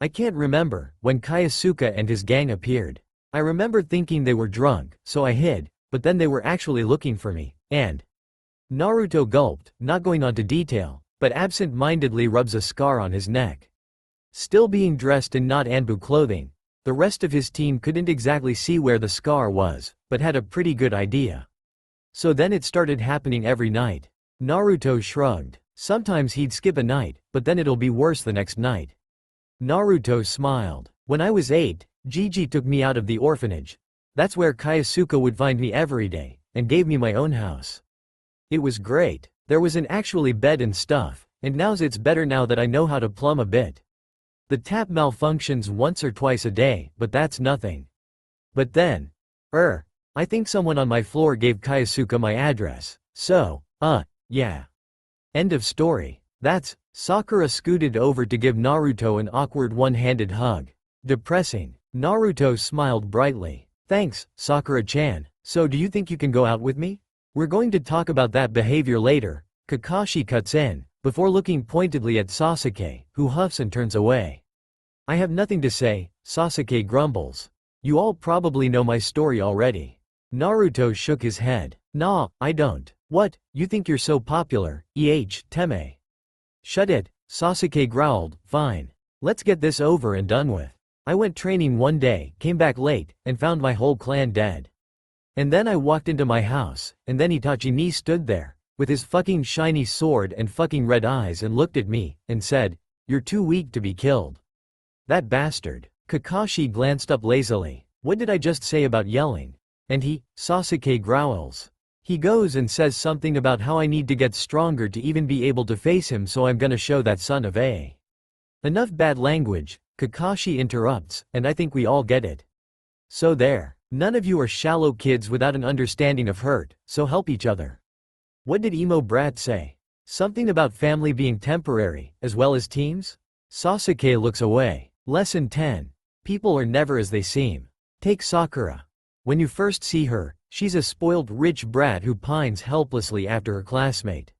Speaker 1: I can't remember, when Konosuke and his gang appeared. I remember thinking they were drunk, so I hid, but then they were actually looking for me, and… Naruto gulped, not going on to detail, but absent-mindedly rubs a scar on his neck. Still being dressed in not Anbu clothing, the rest of his team couldn't exactly see where the scar was, but had a pretty good idea. So then it started happening every night. Naruto shrugged. Sometimes he'd skip a night, but then it'll be worse the next night. Naruto smiled. When I was 8, Gigi took me out of the orphanage. That's where Konosuke would find me every day, and gave me my own house. It was great. There was an actually bed and stuff, and now's it's better now that I know how to plumb a bit. The tap malfunctions once or twice a day, but that's nothing. But then, I think someone on my floor gave Konosuke my address, so, yeah. End of story. That's… Sakura scooted over to give Naruto an awkward one-handed hug. Depressing. Naruto smiled brightly. Thanks, Sakura-chan. So do you think you can go out with me? We're going to talk about that behavior later. Kakashi cuts in, before looking pointedly at Sasuke, who huffs and turns away. I have nothing to say, Sasuke grumbles. You all probably know my story already. Naruto shook his head. Nah, I don't. What, you think you're so popular, Teme? Shut it, Sasuke growled. Fine. Let's get this over and done with. I went training one day, came back late, and found my whole clan dead. And then I walked into my house, and then Itachi stood there, with his fucking shiny sword and fucking red eyes and looked at me, and said, you're too weak to be killed. That bastard. Kakashi glanced up lazily. What did I just say about yelling? And Sasuke growls. He goes and says something about how I need to get stronger to even be able to face him, so I'm gonna show that son of a… Enough bad language, Kakashi interrupts, and I think we all get it. So there. None of you are shallow kids without an understanding of hurt, so help each other. What did emo Brat say? Something about family being temporary, as well as teams? Sasuke looks away. Lesson 10. People are never as they seem. Take Sakura. When you first see her, she's a spoiled rich brat who pines helplessly after her classmate.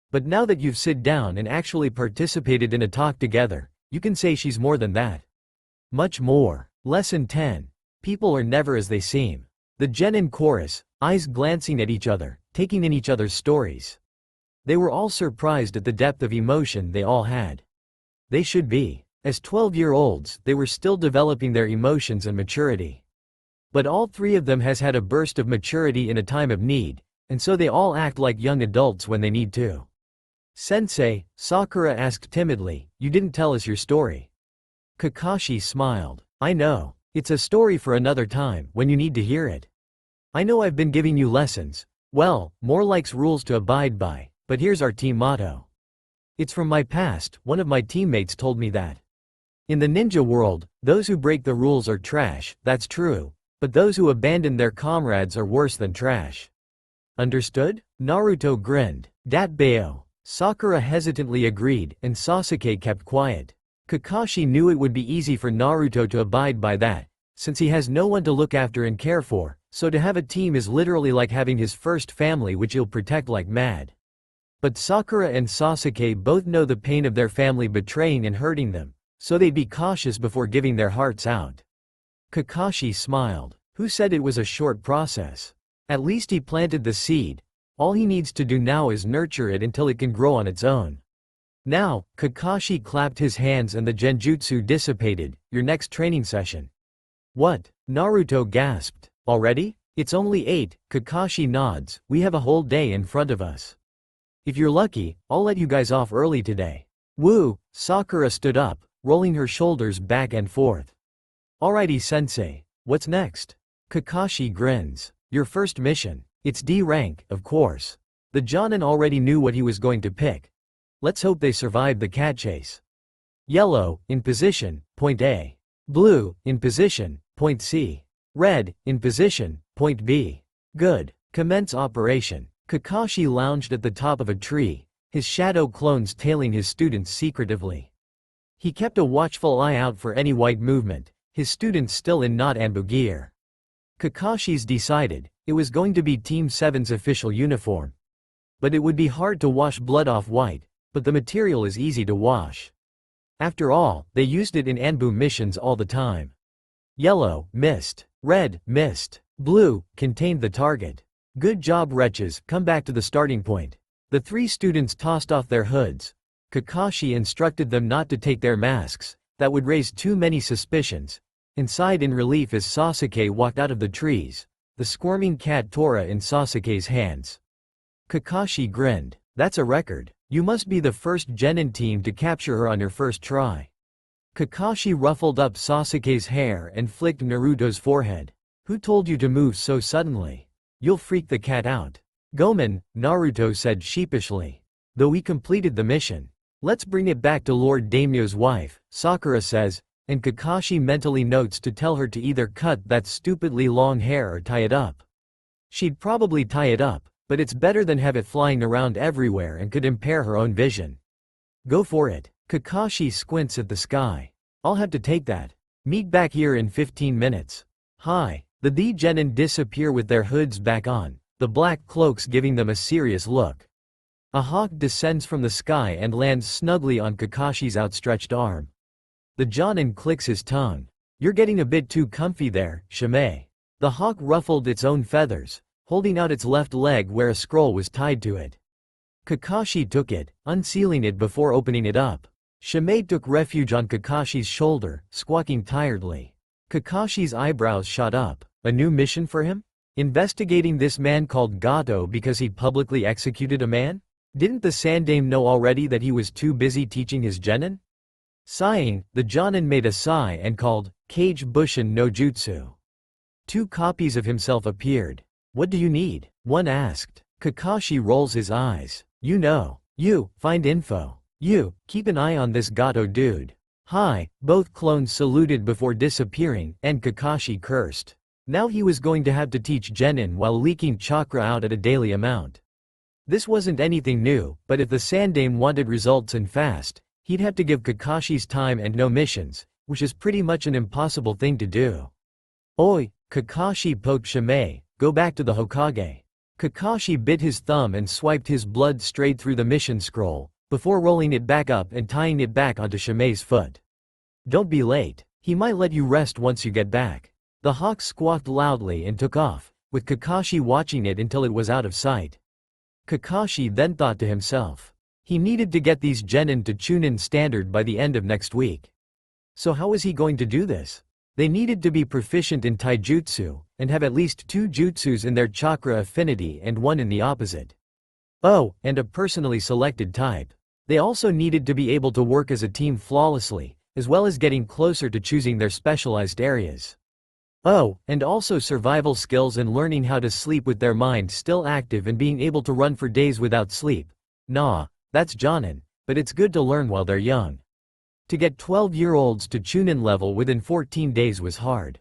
Speaker 1: But now that you've sit down and actually participated in a talk together, you can say she's more than that. Much more. Lesson 10. People are never as they seem. The genin chorus, eyes glancing at each other, taking in each other's stories. They were all surprised at the depth of emotion they all had. They should be. As 12-year-olds, they were still developing their emotions and maturity. But all three of them has had a burst of maturity in a time of need, and so they all act like young adults when they need to. Sensei, Sakura asked timidly, you didn't tell us your story. Kakashi smiled. I know. It's a story for another time, when you need to hear it. I know I've been giving you lessons. Well, more like rules to abide by, but here's our team motto. It's from my past, one of my teammates told me that. In the ninja world, those who break the rules are trash, that's true. But those who abandon their comrades are worse than trash. Understood? Naruto grinned. Dat bayo. Sakura hesitantly agreed, and Sasuke kept quiet. Kakashi knew it would be easy for Naruto to abide by that, since he has no one to look after and care for, so to have a team is literally like having his first family which he'll protect like mad. But Sakura and Sasuke both know the pain of their family betraying and hurting them, so they'd be cautious before giving their hearts out. Kakashi smiled. Who said it was a short process? At least he planted the seed. All he needs to do now is nurture it until it can grow on its own. Now, Kakashi clapped his hands and the genjutsu dissipated. Your next training session. What? Naruto gasped. Already? It's only 8, Kakashi nods. We have a whole day in front of us. If you're lucky, I'll let you guys off early today. Woo! Sakura stood up, rolling her shoulders back and forth. Alrighty sensei, what's next? Kakashi grins. Your first mission. It's D rank, of course. The Jonin already knew what he was going to pick. Let's hope they survive the cat chase. Yellow, in position, point A. Blue, in position, point C. Red, in position, point B. Good. Commence operation. Kakashi lounged at the top of a tree, his shadow clones tailing his students secretively. He kept a watchful eye out for any white movement, his students still in not ambu gear. Kakashi's decided, it was going to be Team 7's official uniform. But it would be hard to wash blood off white, but the material is easy to wash. After all, they used it in anbu missions all the time. Yellow, missed. Red, missed. Blue, contained the target. Good job wretches, come back to the starting point. The 3 students tossed off their hoods. Kakashi instructed them not to take their masks, that would raise too many suspicions. And sighed in relief as Sasuke walked out of the trees, the squirming cat Tora in Sasuke's hands. Kakashi grinned. That's a record. You must be the first genin team to capture her on your first try. Kakashi ruffled up Sasuke's hair and flicked Naruto's forehead. Who told you to move so suddenly? You'll freak the cat out. Gomen, Naruto said sheepishly. Though we completed the mission. Let's bring it back to Lord Daimyo's wife, Sakura says, and Kakashi mentally notes to tell her to either cut that stupidly long hair or tie it up. She'd probably tie it up, but it's better than have it flying around everywhere and could impair her own vision. Go for it. Kakashi squints at the sky. I'll have to take that. Meet back here in 15 minutes. Hi. The genin disappear with their hoods back on, the black cloaks giving them a serious look. A hawk descends from the sky and lands snugly on Kakashi's outstretched arm. The Jonin clicks his tongue. You're getting a bit too comfy there, Shimei. The hawk ruffled its own feathers, holding out its left leg where a scroll was tied to it. Kakashi took it, unsealing it before opening it up. Shimei took refuge on Kakashi's shoulder, squawking tiredly. Kakashi's eyebrows shot up. A new mission for him? Investigating this man called Gato because he publicly executed a man? Didn't the Sandaime know already that he was too busy teaching his genin? Sighing, the Jonin made a sigh and called, Kage Bushin no Jutsu. 2 copies of himself appeared. What do you need? One asked. Kakashi rolls his eyes. You know. You, find info. You, keep an eye on this Gato dude. Hi, both clones saluted before disappearing, and Kakashi cursed. Now he was going to have to teach genin while leaking chakra out at a daily amount. This wasn't anything new, but if the Sandaime wanted results and fast, he'd have to give Kakashi's time and no missions, which is pretty much an impossible thing to do. Oi, Kakashi poked Shimei, go back to the Hokage. Kakashi bit his thumb and swiped his blood straight through the mission scroll, before rolling it back up and tying it back onto Shimei's foot. Don't be late, he might let you rest once you get back. The hawk squawked loudly and took off, with Kakashi watching it until it was out of sight. Kakashi then thought to himself. He needed to get these genin to Chunin standard by the end of next week. So how was he going to do this? They needed to be proficient in taijutsu, and have at least 2 jutsus in their chakra affinity and 1 in the opposite. Oh, and a personally selected type. They also needed to be able to work as a team flawlessly, as well as getting closer to choosing their specialized areas. Oh, and also survival skills and learning how to sleep with their mind still active and being able to run for days without sleep. Nah, that's Jonin. but it's good to learn while they're young. To get 12-year-olds to Chunin level within 14 days was hard.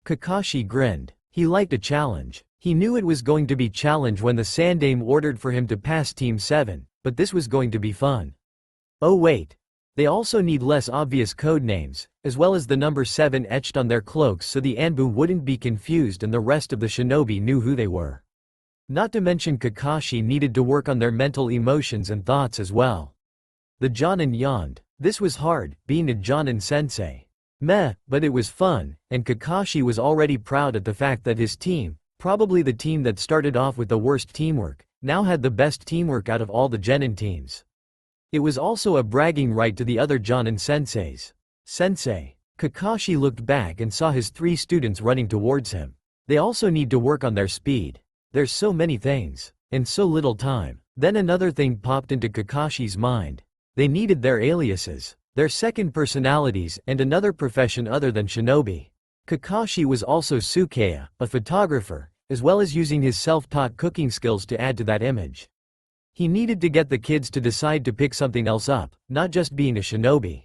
Speaker 1: Kakashi grinned. He liked a challenge. He knew it was going to be challenge when the Sandaime ordered for him to pass Team 7, but this was going to be fun. Oh wait. They also need less obvious code names, as well as the number 7 etched on their cloaks so the Anbu wouldn't be confused and the rest of the shinobi knew who they were. Not to mention Kakashi needed to work on their mental emotions and thoughts as well. The Jonin yawned. This was hard, being a Jonin sensei. Meh, but it was fun, and Kakashi was already proud at the fact that his team, probably the team that started off with the worst teamwork, now had the best teamwork out of all the genin teams. It was also a bragging right to the other Jonin senseis. Sensei. Kakashi looked back and saw his 3 students running towards him. They also need to work on their speed. There's so many things, and so little time. Then another thing popped into Kakashi's mind. They needed their aliases, their second personalities and another profession other than shinobi. Kakashi was also Sukeya, a photographer, as well as using his self-taught cooking skills to add to that image. He needed to get the kids to decide to pick something else up, not just being a shinobi.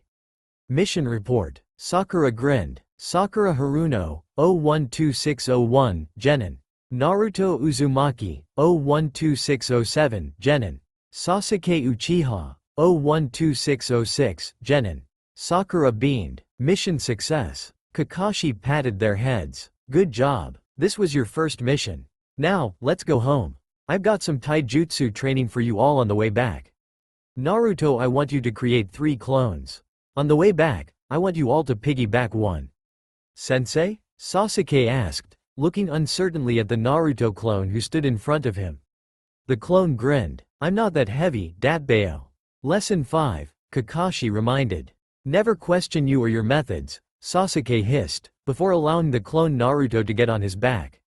Speaker 1: Mission report. Sakura grinned. Sakura Haruno, 012601, Genin. Naruto Uzumaki, 012607, Genin. Sasuke Uchiha, 012606, Genin. Sakura beamed. Mission success. Kakashi patted their heads. Good job. This was your first mission. Now, let's go home. I've got some taijutsu training for you all on the way back. Naruto, I want you to create 3 clones. On the way back, I want you all to piggyback one. Sensei? Sasuke asked, looking uncertainly at the Naruto clone who stood in front of him. The clone grinned. I'm not that heavy, Datbeo. Lesson 5, Kakashi reminded. Never question you or your methods, Sasuke hissed, before allowing the clone Naruto to get on his back.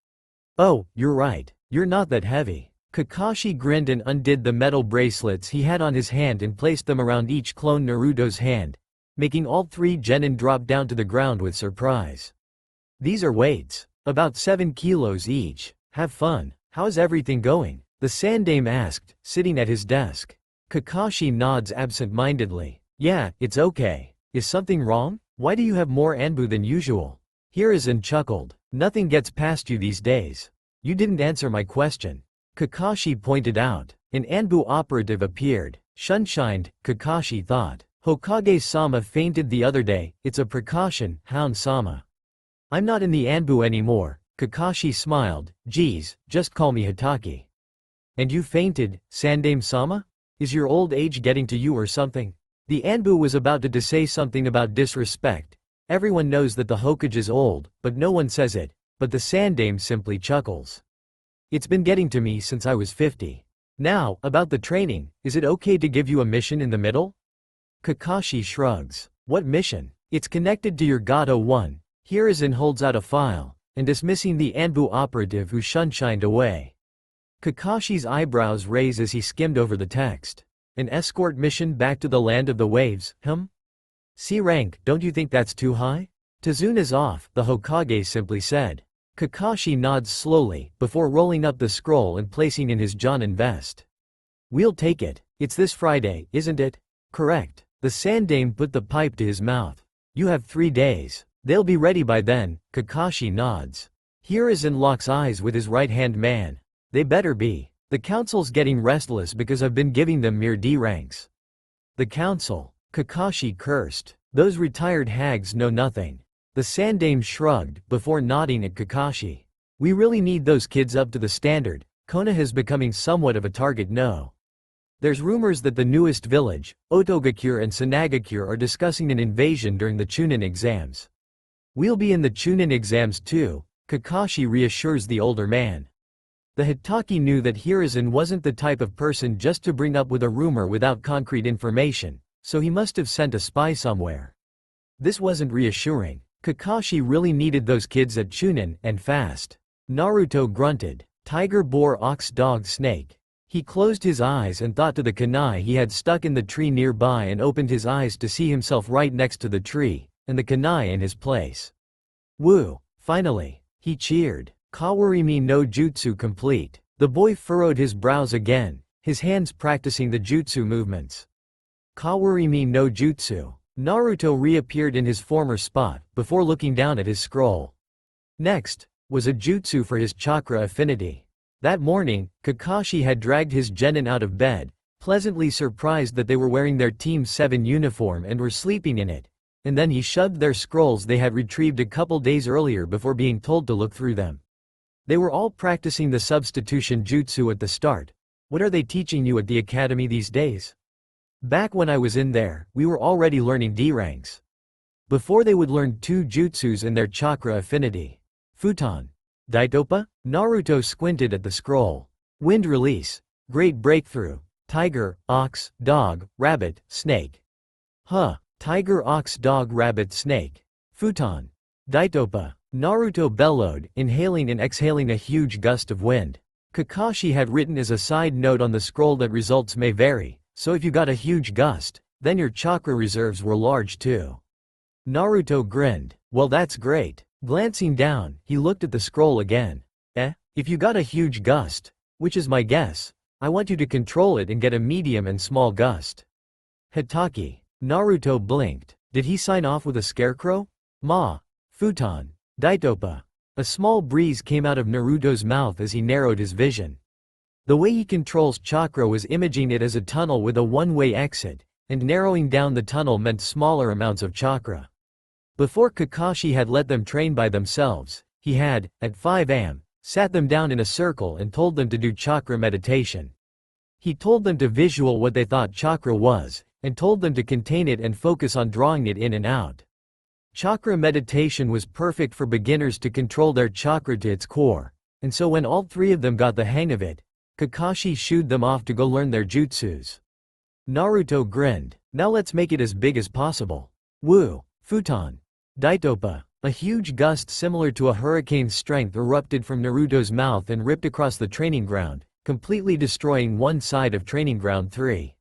Speaker 1: Oh, you're right, you're not that heavy. Kakashi grinned and undid the metal bracelets he had on his hand and placed them around each clone Naruto's hand, making all 3 genin drop down to the ground with surprise. These are weights. About 7 kilos each. Have fun. How's everything going? The Sandaime asked, sitting at his desk. Kakashi nods absent-mindedly. Yeah, it's okay. Is something wrong? Why do you have more Anbu than usual? Hiruzen chuckled. Nothing gets past you these days. You didn't answer my question. Kakashi pointed out. An Anbu operative appeared. Shunshined, Kakashi thought. Hokage-sama fainted the other day, it's a precaution, Hound-sama. I'm not in the Anbu anymore, Kakashi smiled. Geez, just call me Hitaki. And you fainted, Sandaime-sama? Is your old age getting to you or something? The Anbu was about to say something about disrespect. Everyone knows that the Hokage is old, but no one says it, but the Sandaime simply chuckles. It's been getting to me since I was 50. Now, about the training, is it okay to give you a mission in the middle? Kakashi shrugs. What mission? It's connected to your Gato 1. Hiruzen holds out a file, and dismissing the Anbu operative who shunshined away. Kakashi's eyebrows raise as he skimmed over the text. An escort mission back to the land of the waves, C rank, don't you think that's too high? Tazuna's off, the Hokage simply said. Kakashi nods slowly, before rolling up the scroll and placing in his Jonin vest. We'll take it. It's this Friday, isn't it? Correct. The Sandaime put the pipe to his mouth. You have 3 days. They'll be ready by then, Kakashi nods. Hiruzen locks eyes with his right-hand man. They better be. The council's getting restless because I've been giving them mere D ranks. The council. Kakashi cursed. Those retired hags know nothing. The Sandaime shrugged, before nodding at Kakashi. We really need those kids up to the standard. Konoha's becoming somewhat of a target no. There's rumors that the newest village, Otogakure and Sanagakure are discussing an invasion during the Chunin exams. We'll be in the Chunin exams too, Kakashi reassures the older man. The Hitaki knew that Hiruzen wasn't the type of person just to bring up with a rumor without concrete information, so he must have sent a spy somewhere. This wasn't reassuring. Kakashi really needed those kids at Chunin, and fast. Naruto grunted. Tiger, boar, ox, dog, snake. He closed his eyes and thought to the kunai he had stuck in the tree nearby and opened his eyes to see himself right next to the tree, and the kunai in his place. Woo! Finally! He cheered. Kawarimi no jutsu complete. The boy furrowed his brows again, his hands practicing the jutsu movements. Kawarimi no Jutsu. Naruto reappeared in his former spot, before looking down at his scroll. Next, was a jutsu for his chakra affinity. That morning, Kakashi had dragged his genin out of bed, pleasantly surprised that they were wearing their Team 7 uniform and were sleeping in it, and then he shoved their scrolls they had retrieved a couple days earlier before being told to look through them. They were all practicing the substitution jutsu at the start. What are they teaching you at the academy these days? Back when I was in there, we were already learning D ranks. Before they would learn 2 jutsus and their chakra affinity. Futon. Daitopa? Naruto squinted at the scroll. Wind release. Great breakthrough. Tiger, ox, dog, rabbit, snake. Huh. Tiger, ox, dog, rabbit, snake. Futon. Daitopa. Naruto bellowed, inhaling and exhaling a huge gust of wind. Kakashi had written as a side note on the scroll that results may vary, so if you got a huge gust, then your chakra reserves were large too. Naruto grinned. Well, that's great. Glancing down, he looked at the scroll again. If you got a huge gust, which is my guess, I want you to control it and get a medium and small gust. Hitaki. Naruto blinked. Did he sign off with a scarecrow? Futon. Daitopa. A small breeze came out of Naruto's mouth as he narrowed his vision. The way he controls chakra was imaging it as a tunnel with a one-way exit, and narrowing down the tunnel meant smaller amounts of chakra. Before Kakashi had let them train by themselves, he had, at 5 am, sat them down in a circle and told them to do chakra meditation. He told them to visual what they thought chakra was, and told them to contain it and focus on drawing it in and out. Chakra meditation was perfect for beginners to control their chakra to its core, and so when all 3 of them got the hang of it, Kakashi shooed them off to go learn their jutsus. Naruto grinned. Now let's make it as big as possible. Woo! Futon. Daitopa. A huge gust similar to a hurricane's strength erupted from Naruto's mouth and ripped across the training ground, completely destroying one side of training ground 3.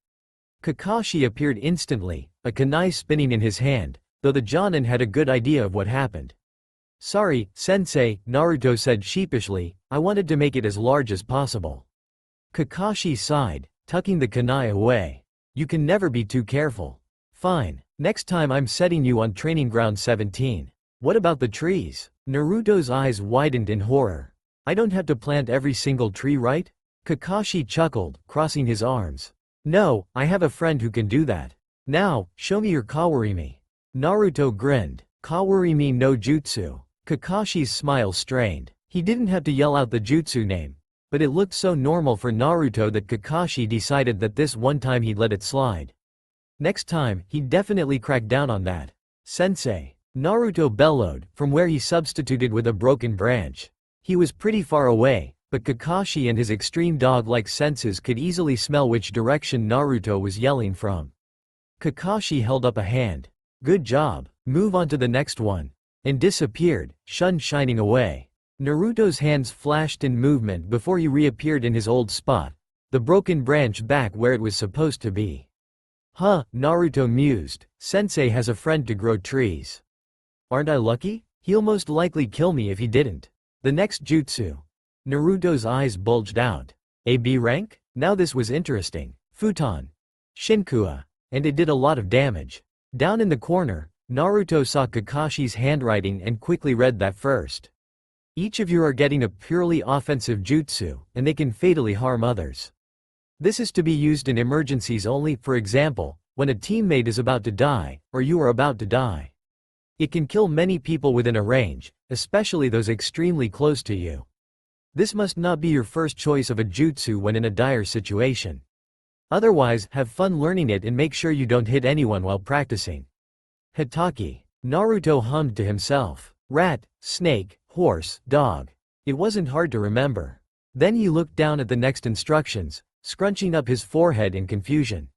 Speaker 1: Kakashi appeared instantly, a kunai spinning in his hand, though the Jonin had a good idea of what happened. Sorry, sensei, Naruto said sheepishly, I wanted to make it as large as possible. Kakashi sighed, tucking the kunai away. You can never be too careful. Fine, next time I'm setting you on training ground 17. What about the trees? Naruto's eyes widened in horror. I don't have to plant every single tree, right? Kakashi chuckled, crossing his arms. No, I have a friend who can do that. Now, show me your Kawarimi. Naruto grinned. Kawarimi no Jutsu. Kakashi's smile strained. He didn't have to yell out the jutsu name, but it looked so normal for Naruto that Kakashi decided that this one time he'd let it slide. Next time, he'd definitely crack down on that. Sensei. Naruto bellowed, from where he substituted with a broken branch. He was pretty far away, but Kakashi and his extreme dog-like senses could easily smell which direction Naruto was yelling from. Kakashi held up a hand. Good job, move on to the next one. And disappeared, shun shining away. Naruto's hands flashed in movement before he reappeared in his old spot, the broken branch back where it was supposed to be. Huh, Naruto mused, Sensei has a friend to grow trees. Aren't I lucky? He'll most likely kill me if he didn't. The next jutsu. Naruto's eyes bulged out. A B rank? Now this was interesting. Futon. Shinkua. And it did a lot of damage. Down in the corner, Naruto saw Kakashi's handwriting and quickly read that first. Each of you are getting a purely offensive jutsu, and they can fatally harm others. This is to be used in emergencies only, for example, when a teammate is about to die, or you are about to die. It can kill many people within a range, especially those extremely close to you. This must not be your first choice of a jutsu when in a dire situation. Otherwise, have fun learning it and make sure you don't hit anyone while practicing. Hitaki. Naruto hummed to himself. Rat, snake, horse, dog. It wasn't hard to remember. Then he looked down at the next instructions, scrunching up his forehead in confusion.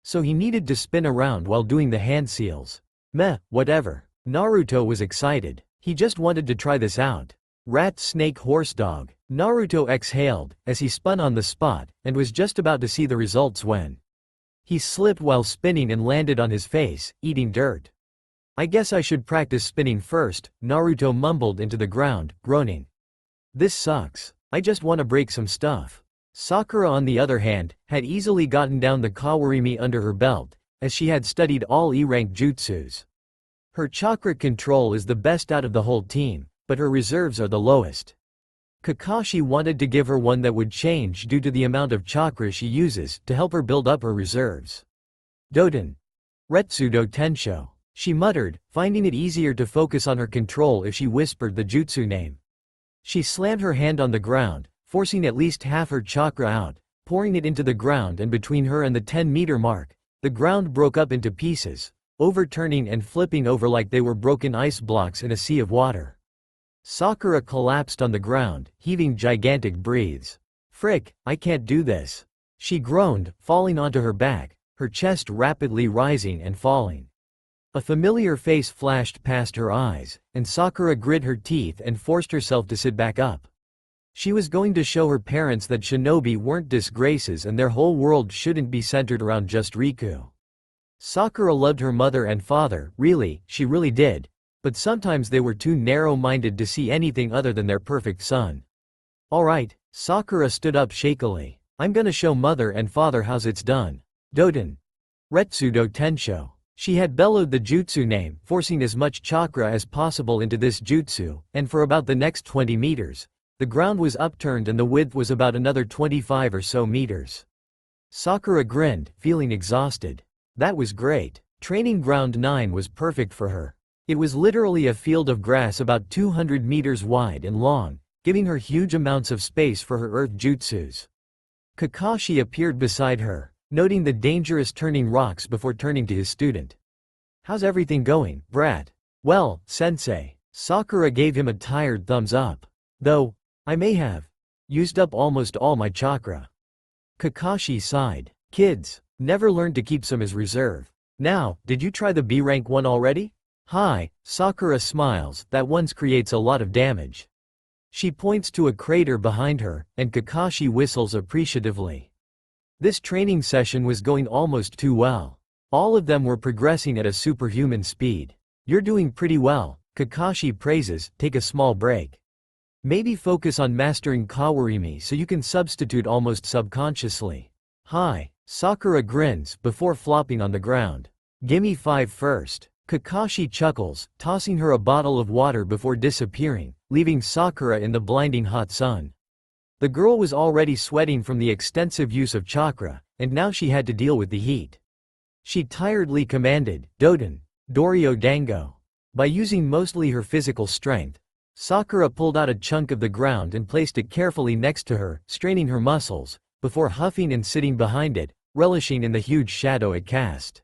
Speaker 1: So he needed to spin around while doing the hand seals. Meh, whatever. Naruto was excited. He just wanted to try this out. Rat, snake, horse, dog. Naruto exhaled, as he spun on the spot, and was just about to see the results when he slipped while spinning and landed on his face, eating dirt. I guess I should practice spinning first, Naruto mumbled into the ground, groaning. This sucks. I just want to break some stuff. Sakura on the other hand, had easily gotten down the Kawarimi under her belt, as she had studied all E-rank jutsus. Her chakra control is the best out of the whole team, but her reserves are the lowest. Kakashi wanted to give her one that would change due to the amount of chakra she uses to help her build up her reserves. Doten. Retsudo Tensho. She muttered, finding it easier to focus on her control if she whispered the jutsu name. She slammed her hand on the ground, forcing at least half her chakra out, pouring it into the ground, and between her and the 10-meter mark, the ground broke up into pieces, overturning and flipping over like they were broken ice blocks in a sea of water. Sakura collapsed on the ground, heaving gigantic breaths. "Frick, I can't do this," she groaned, falling onto her back, her chest rapidly rising and falling. A familiar face flashed past her eyes, and Sakura grit her teeth and forced herself to sit back up. She was going to show her parents that shinobi weren't disgraces and their whole world shouldn't be centered around just Riku. Sakura loved her mother and father, really, she really did, but sometimes they were too narrow-minded to see anything other than their perfect son. "Alright," Sakura stood up shakily. "I'm gonna show mother and father how's it's done." Doten. Retsudo Tensho. She had bellowed the jutsu name, forcing as much chakra as possible into this jutsu, and for about the next 20 meters, the ground was upturned and the width was about another 25 or so meters. Sakura grinned, feeling exhausted. That was great. Training ground 9 was perfect for her. It was literally a field of grass about 200 meters wide and long, giving her huge amounts of space for her earth jutsus. Kakashi appeared beside her, noting the dangerous turning rocks before turning to his student. "How's everything going, Brat?" "Well, sensei." Sakura gave him a tired thumbs up. "Though, I may have used up almost all my chakra." Kakashi sighed. "Kids never learned to keep some as reserve. Now, did you try the B-rank one already?" "Hi," Sakura smiles, "that one creates a lot of damage." She points to a crater behind her, and Kakashi whistles appreciatively. This training session was going almost too well. All of them were progressing at a superhuman speed. "You're doing pretty well," Kakashi praises. "Take a small break. Maybe focus on mastering Kawarimi so you can substitute almost subconsciously." "Hi," Sakura grins before flopping on the ground. "Gimme 5 first." Kakashi chuckles, tossing her a bottle of water before disappearing, leaving Sakura in the blinding hot sun. The girl was already sweating from the extensive use of chakra, and now she had to deal with the heat. She tiredly commanded, "Doten, Dorio Dango." By using mostly her physical strength, Sakura pulled out a chunk of the ground and placed it carefully next to her, straining her muscles, before huffing and sitting behind it, relishing in the huge shadow it cast.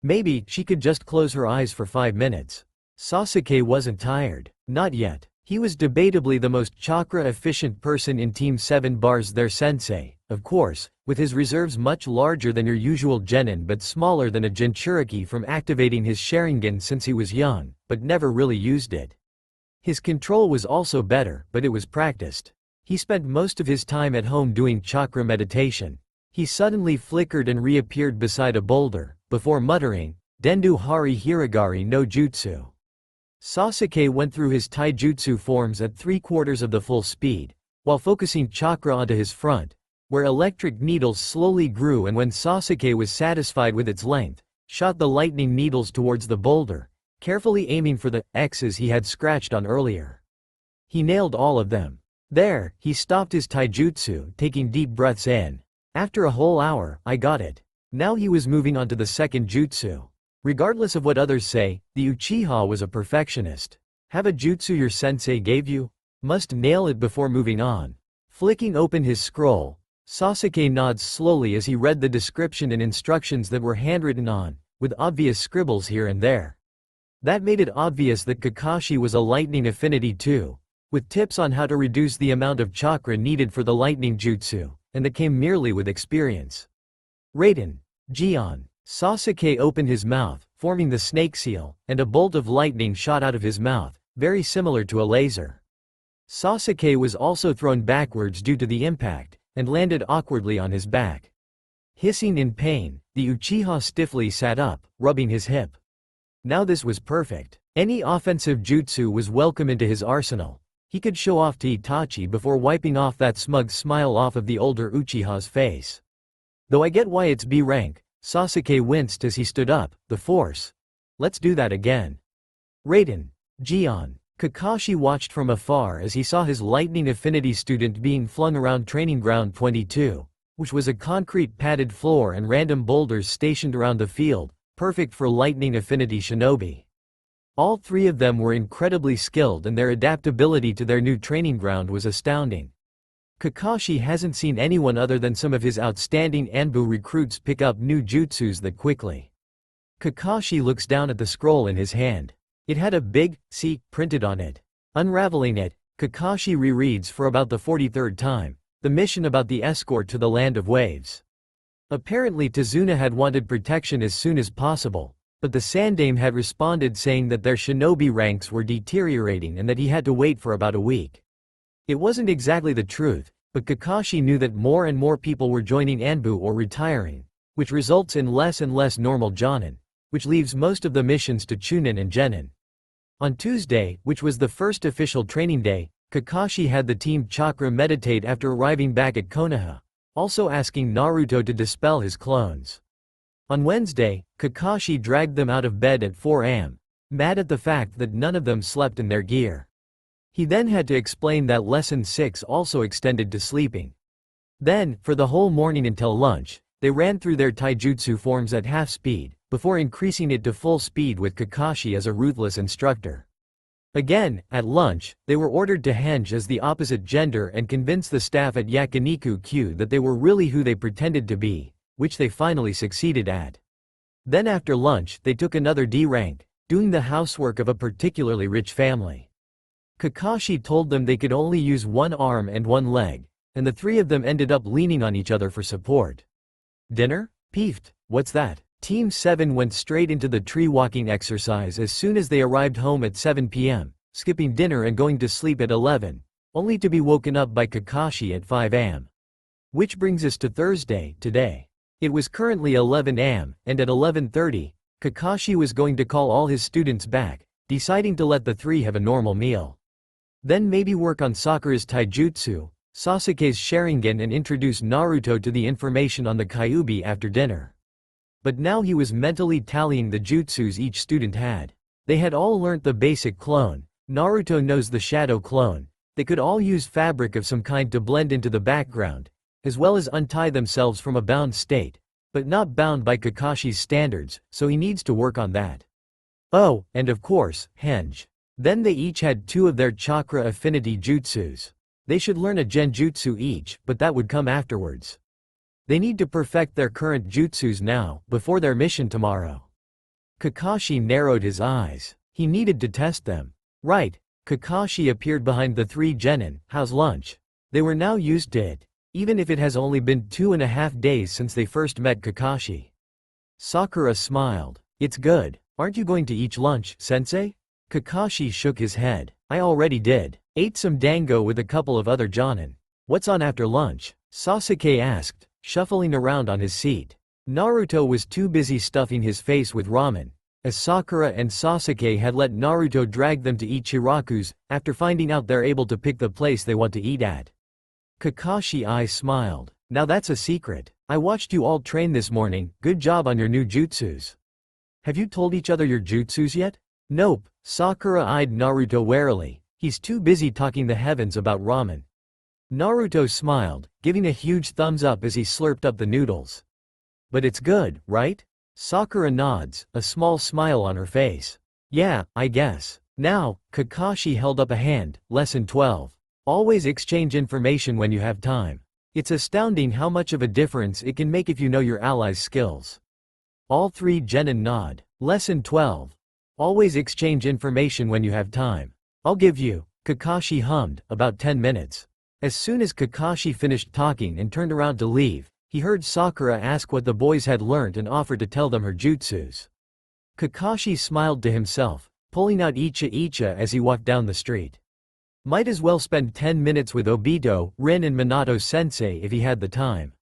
Speaker 1: Maybe she could just close her eyes for 5 minutes. Sasuke wasn't tired. Not yet. He was debatably the most chakra-efficient person in Team 7 bars their sensei, of course, with his reserves much larger than your usual genin but smaller than a Jinchuriki from activating his Sharingan since he was young, but never really used it. His control was also better, but it was practiced. He spent most of his time at home doing chakra meditation. He suddenly flickered and reappeared beside a boulder, before muttering, "Dendu Hari Hiragari no Jutsu." Sasuke went through his taijutsu forms at 3/4 of the full speed, while focusing chakra onto his front, where electric needles slowly grew, and when Sasuke was satisfied with its length, shot the lightning needles towards the boulder, carefully aiming for the X's he had scratched on earlier. He nailed all of them. There, he stopped his taijutsu, taking deep breaths in. "After a whole hour, I got it." Now he was moving on to the second jutsu. Regardless of what others say, the Uchiha was a perfectionist. Have a jutsu your sensei gave you? Must nail it before moving on. Flicking open his scroll, Sasuke nods slowly as he read the description and instructions that were handwritten on, with obvious scribbles here and there. That made it obvious that Kakashi was a lightning affinity too, with tips on how to reduce the amount of chakra needed for the lightning jutsu, and that came merely with experience. Raiden. Jion. Sasuke opened his mouth, forming the snake seal, and a bolt of lightning shot out of his mouth, very similar to a laser. Sasuke was also thrown backwards due to the impact, and landed awkwardly on his back. Hissing in pain, the Uchiha stiffly sat up, rubbing his hip. Now this was perfect. Any offensive jutsu was welcome into his arsenal. He could show off to Itachi before wiping off that smug smile off of the older Uchiha's face. Though I get why it's B rank, Sasuke winced as he stood up. The force. Let's do that again. Raiden. Gion. Kakashi watched from afar as he saw his lightning affinity student being flung around training ground 22, which was a concrete padded floor and random boulders stationed around the field, perfect for lightning affinity shinobi. All three of them were incredibly skilled and their adaptability to their new training ground was astounding. Kakashi hasn't seen anyone other than some of his outstanding Anbu recruits pick up new jutsus that quickly. Kakashi looks down at the scroll in his hand. It had a big C printed on it. Unraveling it, Kakashi rereads for about the 43rd time, the mission about the escort to the land of waves. Apparently Tazuna had wanted protection as soon as possible, but the Sandaime had responded saying that their shinobi ranks were deteriorating and that he had to wait for about a week. It wasn't exactly the truth, but Kakashi knew that more and more people were joining Anbu or retiring, which results in less and less normal Jonin, which leaves most of the missions to Chunin and Genin. On Tuesday, which was the first official training day, Kakashi had the team chakra meditate after arriving back at Konoha, also asking Naruto to dispel his clones. On Wednesday, Kakashi dragged them out of bed at 4 am, mad at the fact that none of them slept in their gear. He then had to explain that Lesson 6 also extended to sleeping. Then, for the whole morning until lunch, they ran through their taijutsu forms at half speed, before increasing it to full speed with Kakashi as a ruthless instructor. Again, at lunch, they were ordered to henge as the opposite gender and convince the staff at Yakiniku-Q that they were really who they pretended to be, which they finally succeeded at. Then after lunch they took another D rank, doing the housework of a particularly rich family. Kakashi told them they could only use one arm and one leg, and the three of them ended up leaning on each other for support. Dinner? Peefed, what's that? Team 7 went straight into the tree walking exercise as soon as they arrived home at 7 p.m., skipping dinner and going to sleep at 11, only to be woken up by Kakashi at 5 am. Which brings us to Thursday, today. It was currently 11 am, and at 11:30, Kakashi was going to call all his students back, deciding to let the three have a normal meal. Then maybe work on Sakura's taijutsu, Sasuke's Sharingan and introduce Naruto to the information on the Kyuubi after dinner. But now he was mentally tallying the jutsus each student had. They had all learnt the basic clone, Naruto knows the shadow clone, they could all use fabric of some kind to blend into the background, as well as untie themselves from a bound state, but not bound by Kakashi's standards, so he needs to work on that. Oh, and of course, henge. Then they each had 2 of their chakra affinity jutsus. They should learn a genjutsu each, but that would come afterwards. They need to perfect their current jutsus now, before their mission tomorrow. Kakashi narrowed his eyes. He needed to test them. Right, Kakashi appeared behind the 3 genin. How's lunch? They were now used to it, even if it has only been 2.5 days since they first met Kakashi. Sakura smiled. It's good. Aren't you going to eat lunch, sensei? Kakashi shook his head. I already did. Ate some dango with a couple of other jonin. What's on after lunch? Sasuke asked, shuffling around on his seat. Naruto was too busy stuffing his face with ramen, as Sakura and Sasuke had let Naruto drag them to eat Shiraku's, after finding out they're able to pick the place they want to eat at. Kakashi's eyes smiled. Now that's a secret. I watched you all train this morning, good job on your new jutsus. Have you told each other your jutsus yet? Nope, Sakura eyed Naruto warily. He's too busy talking the heavens about ramen. Naruto smiled, giving a huge thumbs up as he slurped up the noodles. But it's good, right? Sakura nods, a small smile on her face. Yeah, I guess. Now, Kakashi held up a hand. Lesson 12. Always exchange information when you have time. It's astounding how much of a difference it can make if you know your allies' skills. All 3 genin nod. Lesson 12. Always exchange information when you have time. I'll give you, Kakashi hummed, about 10 minutes. As soon as Kakashi finished talking and turned around to leave, he heard Sakura ask what the boys had learned and offered to tell them her jutsus. Kakashi smiled to himself, pulling out Icha as he walked down the street. Might as well spend 10 minutes with Obito, Rin and Minato sensei if he had the time.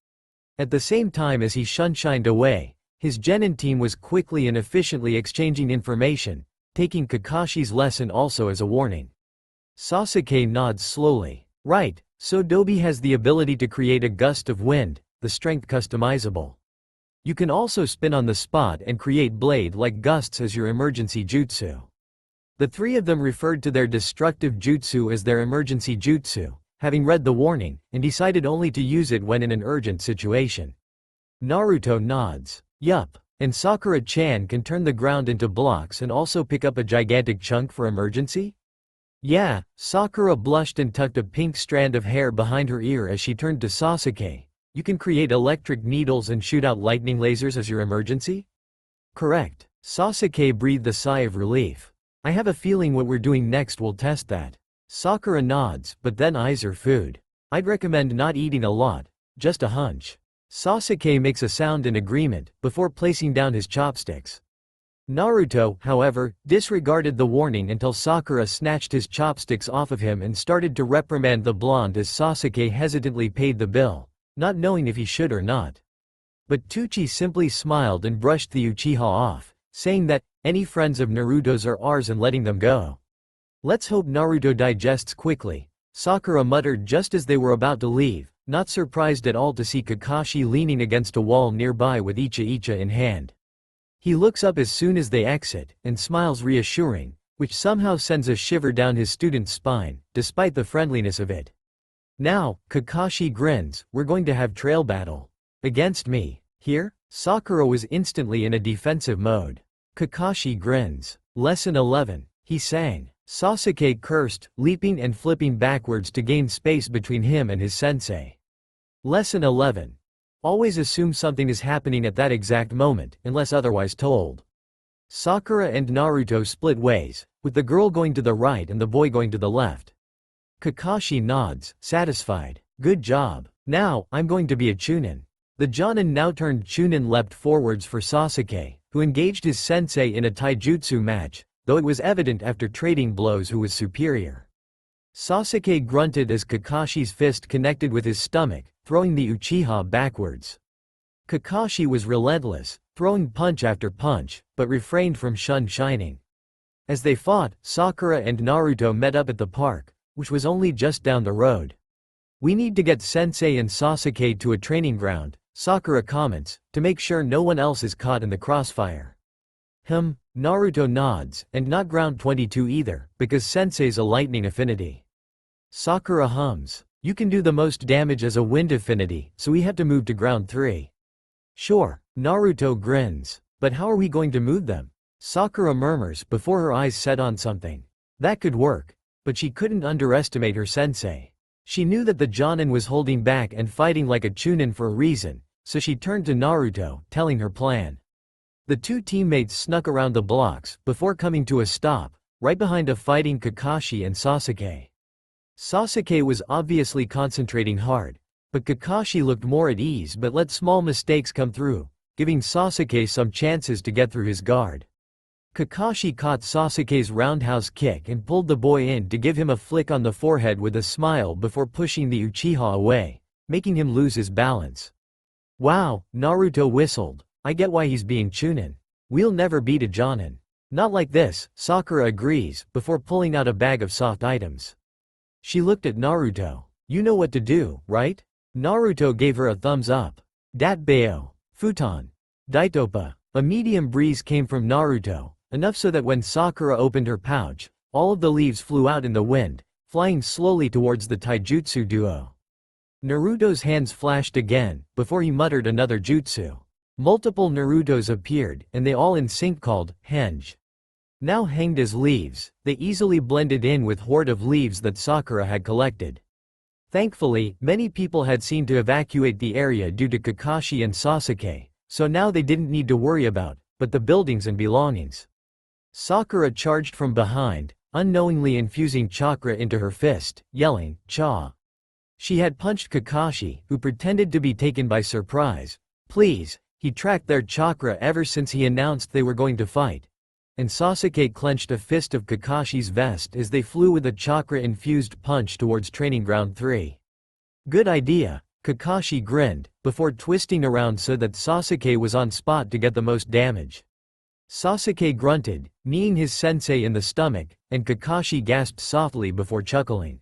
Speaker 1: At the same time as he shunshined away, his genin team was quickly and efficiently exchanging information, taking Kakashi's lesson also as a warning. Sasuke nods slowly. Right, so Dobi has the ability to create a gust of wind, the strength customizable. You can also spin on the spot and create blade-like gusts as your emergency jutsu. The three of them referred to their destructive jutsu as their emergency jutsu, having read the warning, and decided only to use it when in an urgent situation. Naruto nods. Yup, and Sakura-chan can turn the ground into blocks and also pick up a gigantic chunk for emergency? Yeah, Sakura blushed and tucked a pink strand of hair behind her ear as she turned to Sasuke. You can create electric needles and shoot out lightning lasers as your emergency? Correct. Sasuke breathed a sigh of relief. I have a feeling what we're doing next will test that. Sakura nods, but then eyes her food. I'd recommend not eating a lot, just a hunch. Sasuke makes a sound in agreement, before placing down his chopsticks. Naruto, however, disregarded the warning until Sakura snatched his chopsticks off of him and started to reprimand the blonde as Sasuke hesitantly paid the bill, not knowing if he should or not. But Teuchi simply smiled and brushed the Uchiha off, saying that, any friends of Naruto's are ours and letting them go. Let's hope Naruto digests quickly, Sakura muttered just as they were about to leave, not surprised at all to see Kakashi leaning against a wall nearby with Icha in hand. He looks up as soon as they exit, and smiles reassuring, which somehow sends a shiver down his student's spine, despite the friendliness of it. Now, Kakashi grins, we're going to have trail battle. Against me. Here? Sakura was instantly in a defensive mode. Kakashi grins. Lesson 11. He sang. Sasuke cursed, leaping and flipping backwards to gain space between him and his sensei. Lesson 11. Always assume something is happening at that exact moment, unless otherwise told. Sakura and Naruto split ways, with the girl going to the right and the boy going to the left. Kakashi nods, satisfied. Good job. Now, I'm going to be a Chunin. The Jonin now turned Chunin leapt forwards for Sasuke, who engaged his sensei in a taijutsu match, though it was evident after trading blows who was superior. Sasuke grunted as Kakashi's fist connected with his stomach, throwing the Uchiha backwards. Kakashi was relentless, throwing punch after punch, but refrained from shining. As they fought, Sakura and Naruto met up at the park, which was only just down the road. We need to get Sensei and Sasuke to a training ground, Sakura comments, to make sure no one else is caught in the crossfire. Naruto nods, and not ground 22 either, because Sensei's a lightning affinity. Sakura hums. You can do the most damage as a wind affinity, so we have to move to ground 3. Sure, Naruto grins. But how are we going to move them? Sakura murmurs before her eyes set on something. That could work. But she couldn't underestimate her sensei. She knew that the Jonin was holding back and fighting like a Chunin for a reason, so she turned to Naruto, telling her plan. The two teammates snuck around the blocks, before coming to a stop, right behind a fighting Kakashi and Sasuke. Sasuke was obviously concentrating hard, but Kakashi looked more at ease but let small mistakes come through, giving Sasuke some chances to get through his guard. Kakashi caught Sasuke's roundhouse kick and pulled the boy in to give him a flick on the forehead with a smile before pushing the Uchiha away, making him lose his balance. Wow, Naruto whistled. I get why he's being Chunin. We'll never beat a Jonin. Not like this, Sakura agrees, before pulling out a bag of soft items. She looked at Naruto. You know what to do, right? Naruto gave her a thumbs up. Datbeo. Futon. Daitopa. A medium breeze came from Naruto, enough so that when Sakura opened her pouch, all of the leaves flew out in the wind, flying slowly towards the taijutsu duo. Naruto's hands flashed again, before he muttered another jutsu. Multiple Narutos appeared, and they all in sync called, Henge. Now hanged as leaves, they easily blended in with horde of leaves that Sakura had collected. Thankfully, many people had seen to evacuate the area due to Kakashi and Sasuke, so now they didn't need to worry about, but the buildings and belongings. Sakura charged from behind, unknowingly infusing chakra into her fist, yelling, Cha! She had punched Kakashi, who pretended to be taken by surprise. Please. He tracked their chakra ever since he announced they were going to fight. And Sasuke clenched a fist of Kakashi's vest as they flew with a chakra-infused punch towards Training Ground 3. Good idea, Kakashi grinned, before twisting around so that Sasuke was on spot to get the most damage. Sasuke grunted, kneeing his sensei in the stomach, and Kakashi gasped softly before chuckling.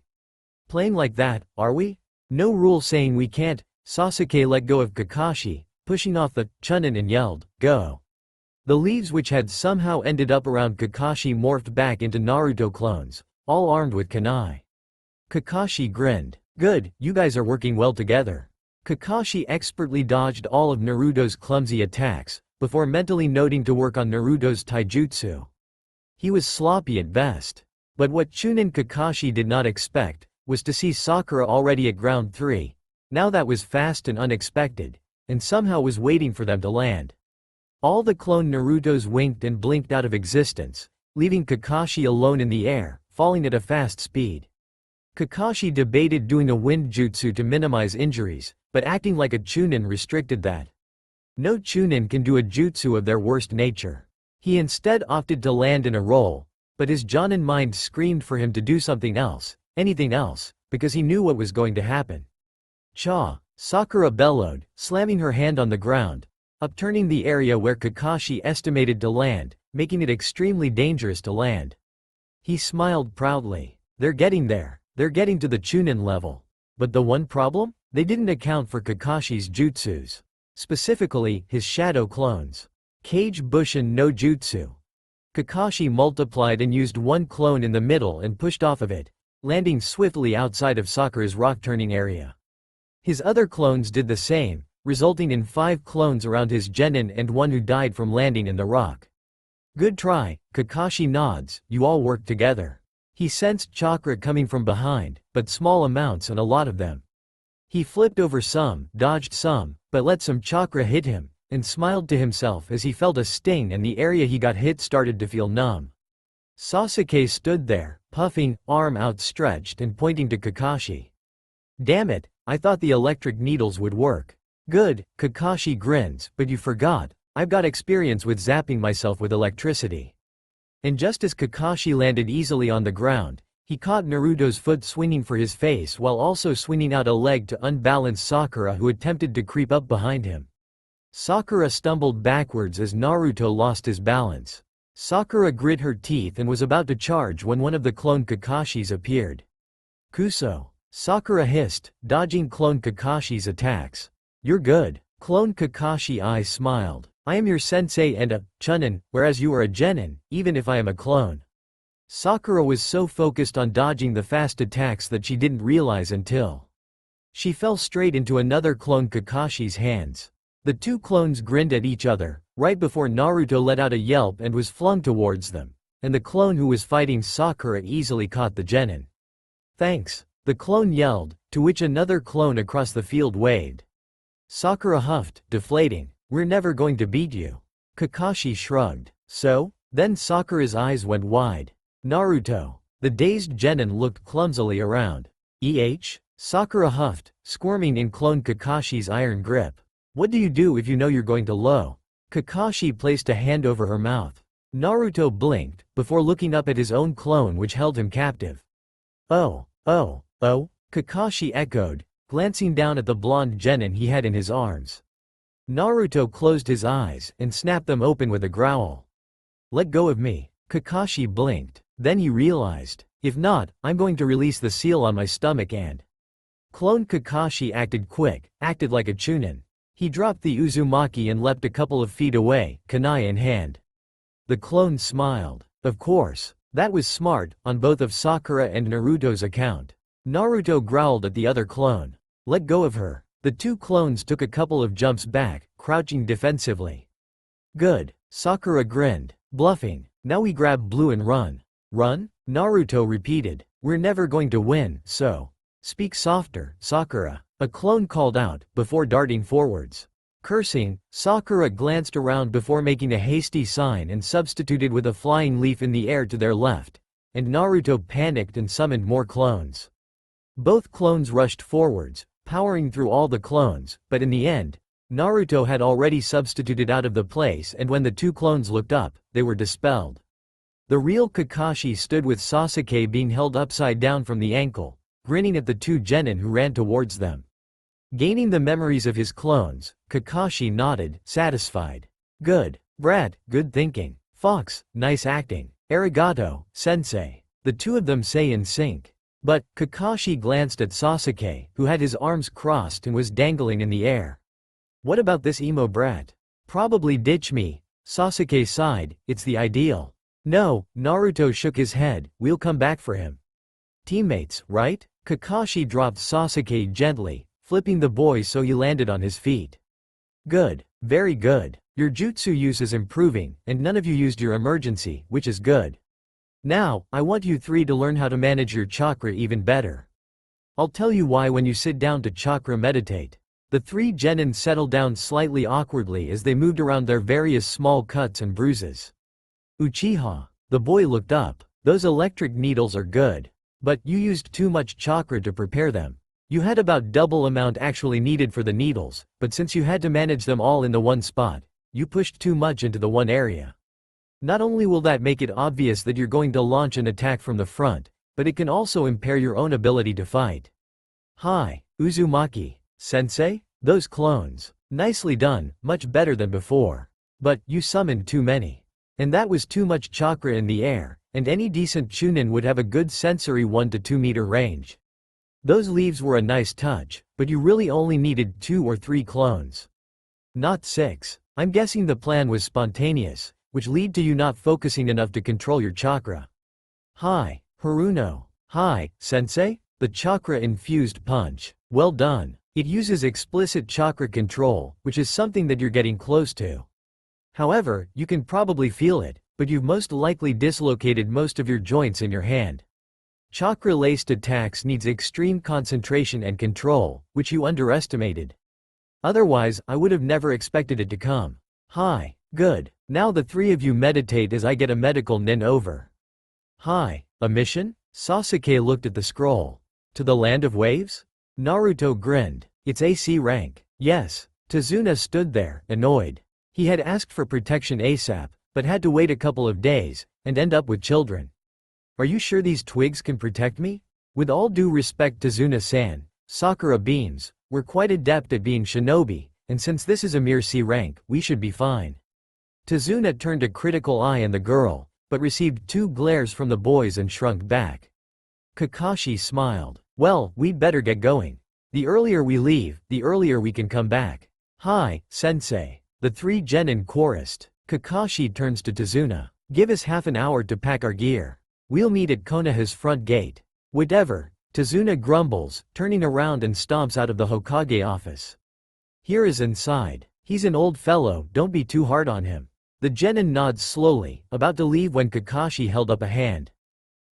Speaker 1: Playing like that, are we? No rule saying we can't. Sasuke let go of Kakashi, pushing off the Chunin and yelled, "Go!" The leaves which had somehow ended up around Kakashi morphed back into Naruto clones, all armed with kunai. Kakashi grinned. "Good, you guys are working well together." Kakashi expertly dodged all of Naruto's clumsy attacks, before mentally noting to work on Naruto's taijutsu. He was sloppy at best. But what Chunin Kakashi did not expect, was to see Sakura already at ground 3. Now that was fast and unexpected, and somehow was waiting for them to land. All the clone Narutos winked and blinked out of existence, leaving Kakashi alone in the air, falling at a fast speed. Kakashi debated doing a wind jutsu to minimize injuries, but acting like a Chunin restricted that. No Chunin can do a jutsu of their worst nature. He instead opted to land in a roll, but his Jonin mind screamed for him to do something else, anything else, because he knew what was going to happen. Cha! Sakura bellowed, slamming her hand on the ground, upturning the area where Kakashi estimated to land, making it extremely dangerous to land. He smiled proudly. They're getting there. They're getting to the Chunin level. But the one problem? They didn't account for Kakashi's jutsus. Specifically, his shadow clones. Kage Bushin no Jutsu. Kakashi multiplied and used one clone in the middle and pushed off of it, landing swiftly outside of Sakura's rock-turning area. His other clones did the same, resulting in 5 clones around his genin and one who died from landing in the rock. Good try, Kakashi nods, you all worked together. He sensed chakra coming from behind, but small amounts and a lot of them. He flipped over some, dodged some, but let some chakra hit him, and smiled to himself as he felt a sting and the area he got hit started to feel numb. Sasuke stood there, puffing, arm outstretched and pointing to Kakashi. Damn it, I thought the electric needles would work. Good, Kakashi grins, but you forgot, I've got experience with zapping myself with electricity. And just as Kakashi landed easily on the ground, he caught Naruto's foot swinging for his face while also swinging out a leg to unbalance Sakura who attempted to creep up behind him. Sakura stumbled backwards as Naruto lost his balance. Sakura grit her teeth and was about to charge when one of the clone Kakashis appeared. Kuso. Sakura hissed, dodging clone Kakashi's attacks. You're good. Clone Kakashi eyes smiled. I am your sensei and a Chunin, whereas you are a genin, even if I am a clone. Sakura was so focused on dodging the fast attacks that she didn't realize until she fell straight into another clone Kakashi's hands. The 2 clones grinned at each other, right before Naruto let out a yelp and was flung towards them, and the clone who was fighting Sakura easily caught the genin. Thanks, the clone yelled, to which another clone across the field waved. Sakura huffed, deflating, we're never going to beat you. Kakashi shrugged. So? Then Sakura's eyes went wide. Naruto. The dazed genin looked clumsily around. Sakura huffed, squirming in clone Kakashi's iron grip. What do you do if you know you're going to low? Kakashi placed a hand over her mouth. Naruto blinked, before looking up at his own clone which held him captive. Oh, Kakashi echoed, glancing down at the blonde genin he had in his arms. Naruto closed his eyes and snapped them open with a growl. Let go of me. Kakashi blinked, then he realized, if not, I'm going to release the seal on my stomach and… Clone Kakashi acted quick, acted like a Chunin. He dropped the Uzumaki and leapt a couple of feet away, kunai in hand. The clone smiled. Of course. That was smart, on both of Sakura and Naruto's account. Naruto growled at the other clone. Let go of her. The 2 clones took a couple of jumps back, crouching defensively. Good. Sakura grinned, bluffing. Now we grab blue and run. Run? Naruto repeated. We're never going to win, so… Speak softer, Sakura. A clone called out, before darting forwards. Cursing, Sakura glanced around before making a hasty sign and substituted with a flying leaf in the air to their left, and Naruto panicked and summoned more clones. Both clones rushed forwards, powering through all the clones, but in the end, Naruto had already substituted out of the place and when the 2 clones looked up, they were dispelled. The real Kakashi stood with Sasuke being held upside down from the ankle, grinning at the 2 genin who ran towards them. Gaining the memories of his clones, Kakashi nodded, satisfied. Good. Brat, good thinking. Fox, nice acting. Arigato, sensei. The 2 of them say in sync. But, Kakashi glanced at Sasuke, who had his arms crossed and was dangling in the air. What about this emo brat? Probably ditch me. Sasuke sighed, it's the ideal. No, Naruto shook his head, we'll come back for him. Teammates, right? Kakashi dropped Sasuke gently, flipping the boy so he landed on his feet. Good, very good. Your jutsu use is improving, and none of you used your emergency, which is good. Now, I want you three to learn how to manage your chakra even better. I'll tell you why when you sit down to chakra meditate. The three genin settled down slightly awkwardly as they moved around their various small cuts and bruises. Uchiha. The boy looked up. Those electric needles are good. But you used too much chakra to prepare them. You had about double amount actually needed for the needles, but since you had to manage them all in the one spot, you pushed too much into the one area. Not only will that make it obvious that you're going to launch an attack from the front, but it can also impair your own ability to fight. Hi, Uzumaki. Sensei? Those clones. Nicely done, much better than before. But, you summoned too many. And that was too much chakra in the air, and any decent chunin would have a good sensory 1 to 2 meter range. Those leaves were a nice touch, but you really only needed 2 or 3 clones. Not 6. I'm guessing the plan was spontaneous, which led to you not focusing enough to control your chakra. Hi, Haruno. Hi, Sensei? The chakra-infused punch. Well done. It uses explicit chakra control, which is something that you're getting close to. However, you can probably feel it, but you've most likely dislocated most of your joints in your hand. Chakra-laced attacks needs extreme concentration and control, which you underestimated. Otherwise, I would have never expected it to come. Hi. Good. Now the three of you meditate as I get a medical nin over. Hi. A mission? Sasuke looked at the scroll. To the land of waves? Naruto grinned. It's AC rank. Yes. Tazuna stood there, annoyed. He had asked for protection ASAP, but had to wait a couple of days, and end up with children. Are you sure these twigs can protect me? With all due respect to Tazuna-san, Sakura beams, we're quite adept at being shinobi, and since this is a mere C rank, we should be fine. Tazuna turned a critical eye on the girl, but received 2 glares from the boys and shrunk back. Kakashi smiled. Well, we'd better get going. The earlier we leave, the earlier we can come back. Hi, Sensei. The 3 genin chorused. Kakashi turns to Tazuna. Give us half an hour to pack our gear. We'll meet at Konoha's front gate. Whatever. Tazuna grumbles, turning around and stomps out of the Hokage office. Here is inside. He's an old fellow, don't be too hard on him. The genin nods slowly, about to leave when Kakashi held up a hand.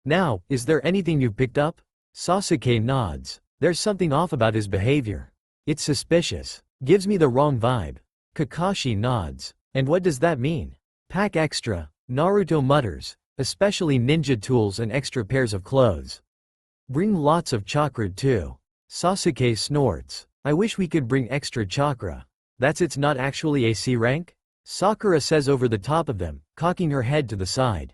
Speaker 1: Now, is there anything you've picked up? Sasuke nods. There's something off about his behavior. It's suspicious. Gives me the wrong vibe. Kakashi nods. And what does that mean? Pack extra, Naruto mutters, especially ninja tools and extra pairs of clothes. Bring lots of chakra too. Sasuke snorts. I wish we could bring extra chakra. It's not actually a C rank? Sakura says over the top of them, cocking her head to the side.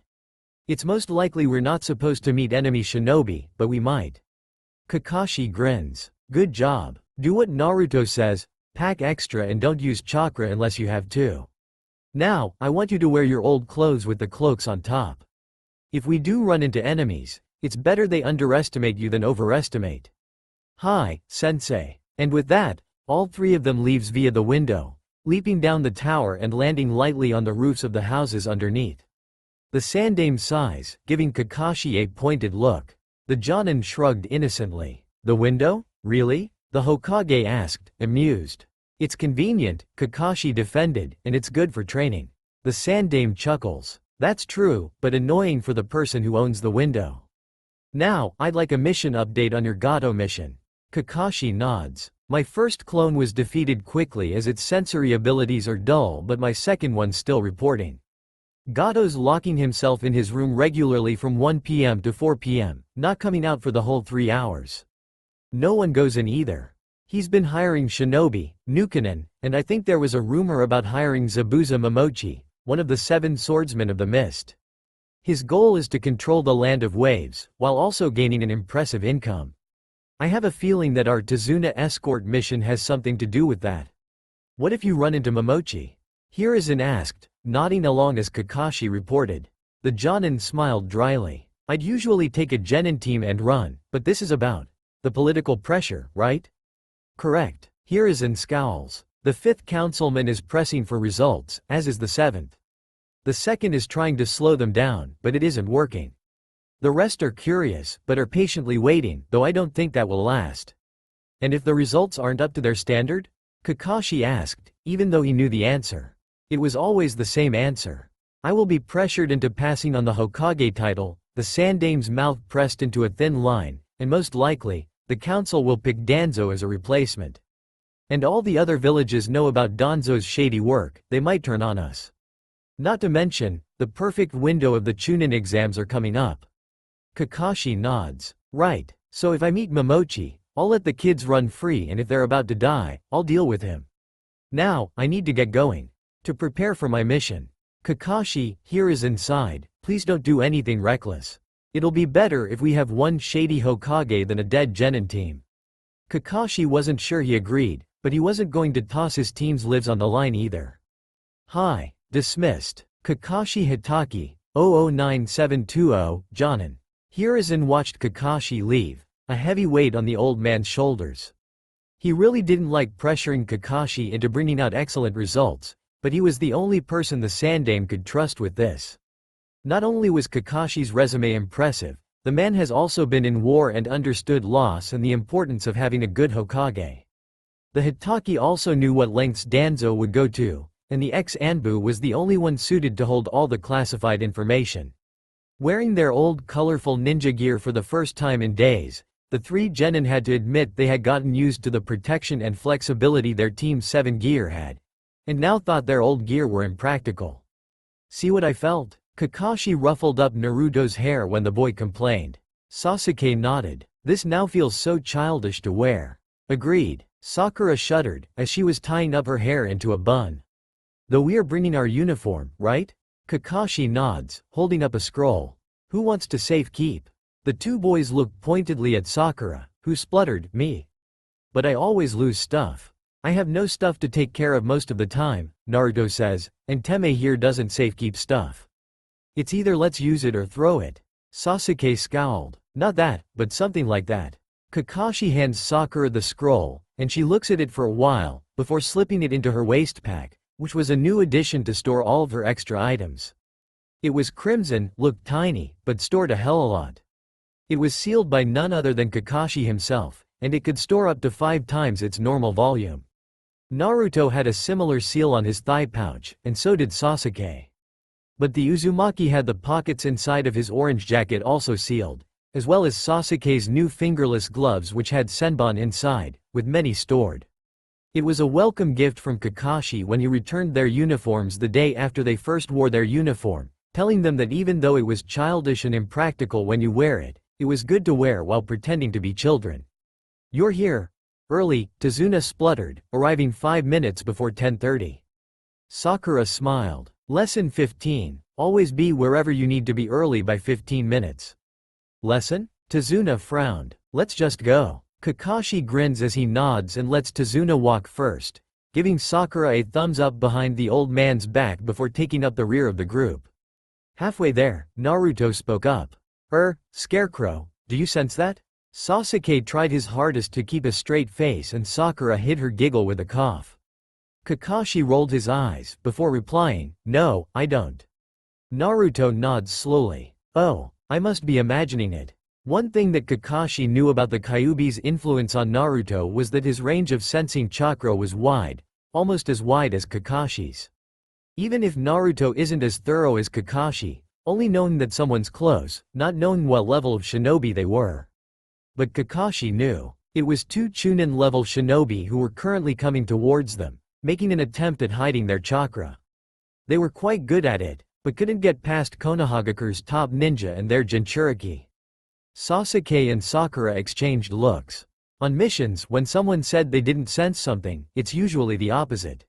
Speaker 1: It's most likely we're not supposed to meet enemy shinobi, but we might. Kakashi grins. Good job. Do what Naruto says, pack extra and don't use chakra unless you have to. Now, I want you to wear your old clothes with the cloaks on top. If we do run into enemies, it's better they underestimate you than overestimate. Hi, Sensei. And with that, all 3 of them leaves via the window, leaping down the tower and landing lightly on the roofs of the houses underneath. The Sandame sighs, giving Kakashi a pointed look. The Jonin shrugged innocently. The window? Really? The Hokage asked, amused. It's convenient, Kakashi defended, and it's good for training. The Sandame chuckles. That's true, but annoying for the person who owns the window. Now, I'd like a mission update on your Gato mission. Kakashi nods. My first clone was defeated quickly as its sensory abilities are dull, but my second one's still reporting. Gato's locking himself in his room regularly from 1 p.m. to 4 p.m., not coming out for the whole 3 hours. No one goes in either. He's been hiring shinobi, Nukanen, and I think there was a rumor about hiring Zabuza Momochi, one of the 7 swordsmen of the mist. His goal is to control the land of waves, while also gaining an impressive income. I have a feeling that our Tazuna escort mission has something to do with that. What if you run into Momochi? Hiruzen asked, nodding along as Kakashi reported. The Jonin smiled dryly. I'd usually take a genin team and run, but this is about the political pressure, right? Correct. Hiruzen scowls. The 5th councilman is pressing for results, as is the 7th. The 2nd is trying to slow them down, but it isn't working. The rest are curious, but are patiently waiting, though I don't think that will last. And if the results aren't up to their standard? Kakashi asked, even though he knew the answer. It was always the same answer. I will be pressured into passing on the Hokage title. The Sandame's mouth pressed into a thin line, and most likely, the council will pick Danzo as a replacement. And all the other villages know about Danzo's shady work, they might turn on us. Not to mention, the perfect window of the Chunin exams are coming up. Kakashi nods. Right, so if I meet Momochi, I'll let the kids run free, and if they're about to die, I'll deal with him. Now, I need to get going. To prepare for my mission. Kakashi, here is inside, please don't do anything reckless. It'll be better if we have one shady Hokage than a dead Genin team. Kakashi wasn't sure he agreed, but he wasn't going to toss his team's lives on the line either. Hi. Dismissed. Kakashi Hitaki, 009720, Jonin. Hiruzen watched Kakashi leave, a heavy weight on the old man's shoulders. He really didn't like pressuring Kakashi into bringing out excellent results, but he was the only person the Sandame could trust with this. Not only was Kakashi's resume impressive, the man has also been in war and understood loss and the importance of having a good Hokage. The Hitaki also knew what lengths Danzo would go to, and the ex-Anbu was the only one suited to hold all the classified information. Wearing their old colorful ninja gear for the first time in days, the 3 Genin had to admit they had gotten used to the protection and flexibility their Team 7 gear had, and now thought their old gear were impractical. See what I felt? Kakashi ruffled up Naruto's hair when the boy complained. Sasuke nodded. This now feels so childish to wear. Agreed. Sakura shuddered, as she was tying up her hair into a bun. Though we're bringing our uniform, right? Kakashi nods, holding up a scroll. Who wants to safe-keep? The 2 boys looked pointedly at Sakura, who spluttered, me. But I always lose stuff. I have no stuff to take care of most of the time, Naruto says, and Teme here doesn't safe-keep stuff. It's either let's use it or throw it. Sasuke scowled. Not that, but something like that. Kakashi hands Sakura the scroll, and she looks at it for a while, before slipping it into her waist pack, which was a new addition to store all of her extra items. It was crimson, looked tiny, but stored a hell a lot. It was sealed by none other than Kakashi himself, and it could store up to 5 times its normal volume. Naruto had a similar seal on his thigh pouch, and so did Sasuke. But the Uzumaki had the pockets inside of his orange jacket also sealed, as well as Sasuke's new fingerless gloves which had senbon inside, with many stored. It was a welcome gift from Kakashi when he returned their uniforms the day after they first wore their uniform, telling them that even though it was childish and impractical when you wear it, it was good to wear while pretending to be children. You're here. Early, Tazuna spluttered, arriving 5 minutes before 10:30. Sakura smiled. Lesson 15, always be wherever you need to be early by 15 minutes. Lesson? Tazuna frowned. Let's just go. Kakashi grins as he nods and lets Tazuna walk first, giving Sakura a thumbs up behind the old man's back before taking up the rear of the group. Halfway there, Naruto spoke up. Scarecrow, do you sense that? Sasuke tried his hardest to keep a straight face and Sakura hid her giggle with a cough. Kakashi rolled his eyes, before replying, no, I don't. Naruto nods slowly. Oh, I must be imagining it. One thing that Kakashi knew about the Kyuubi's influence on Naruto was that his range of sensing chakra was wide, almost as wide as Kakashi's. Even if Naruto isn't as thorough as Kakashi, only knowing that someone's close, not knowing what level of shinobi they were. But Kakashi knew. It was 2 Chunin-level shinobi who were currently coming towards them, making an attempt at hiding their chakra. They were quite good at it, but couldn't get past Konohagakure's top ninja and their Jinchuriki. Sasuke and Sakura exchanged looks. On missions, when someone said they didn't sense something, it's usually the opposite.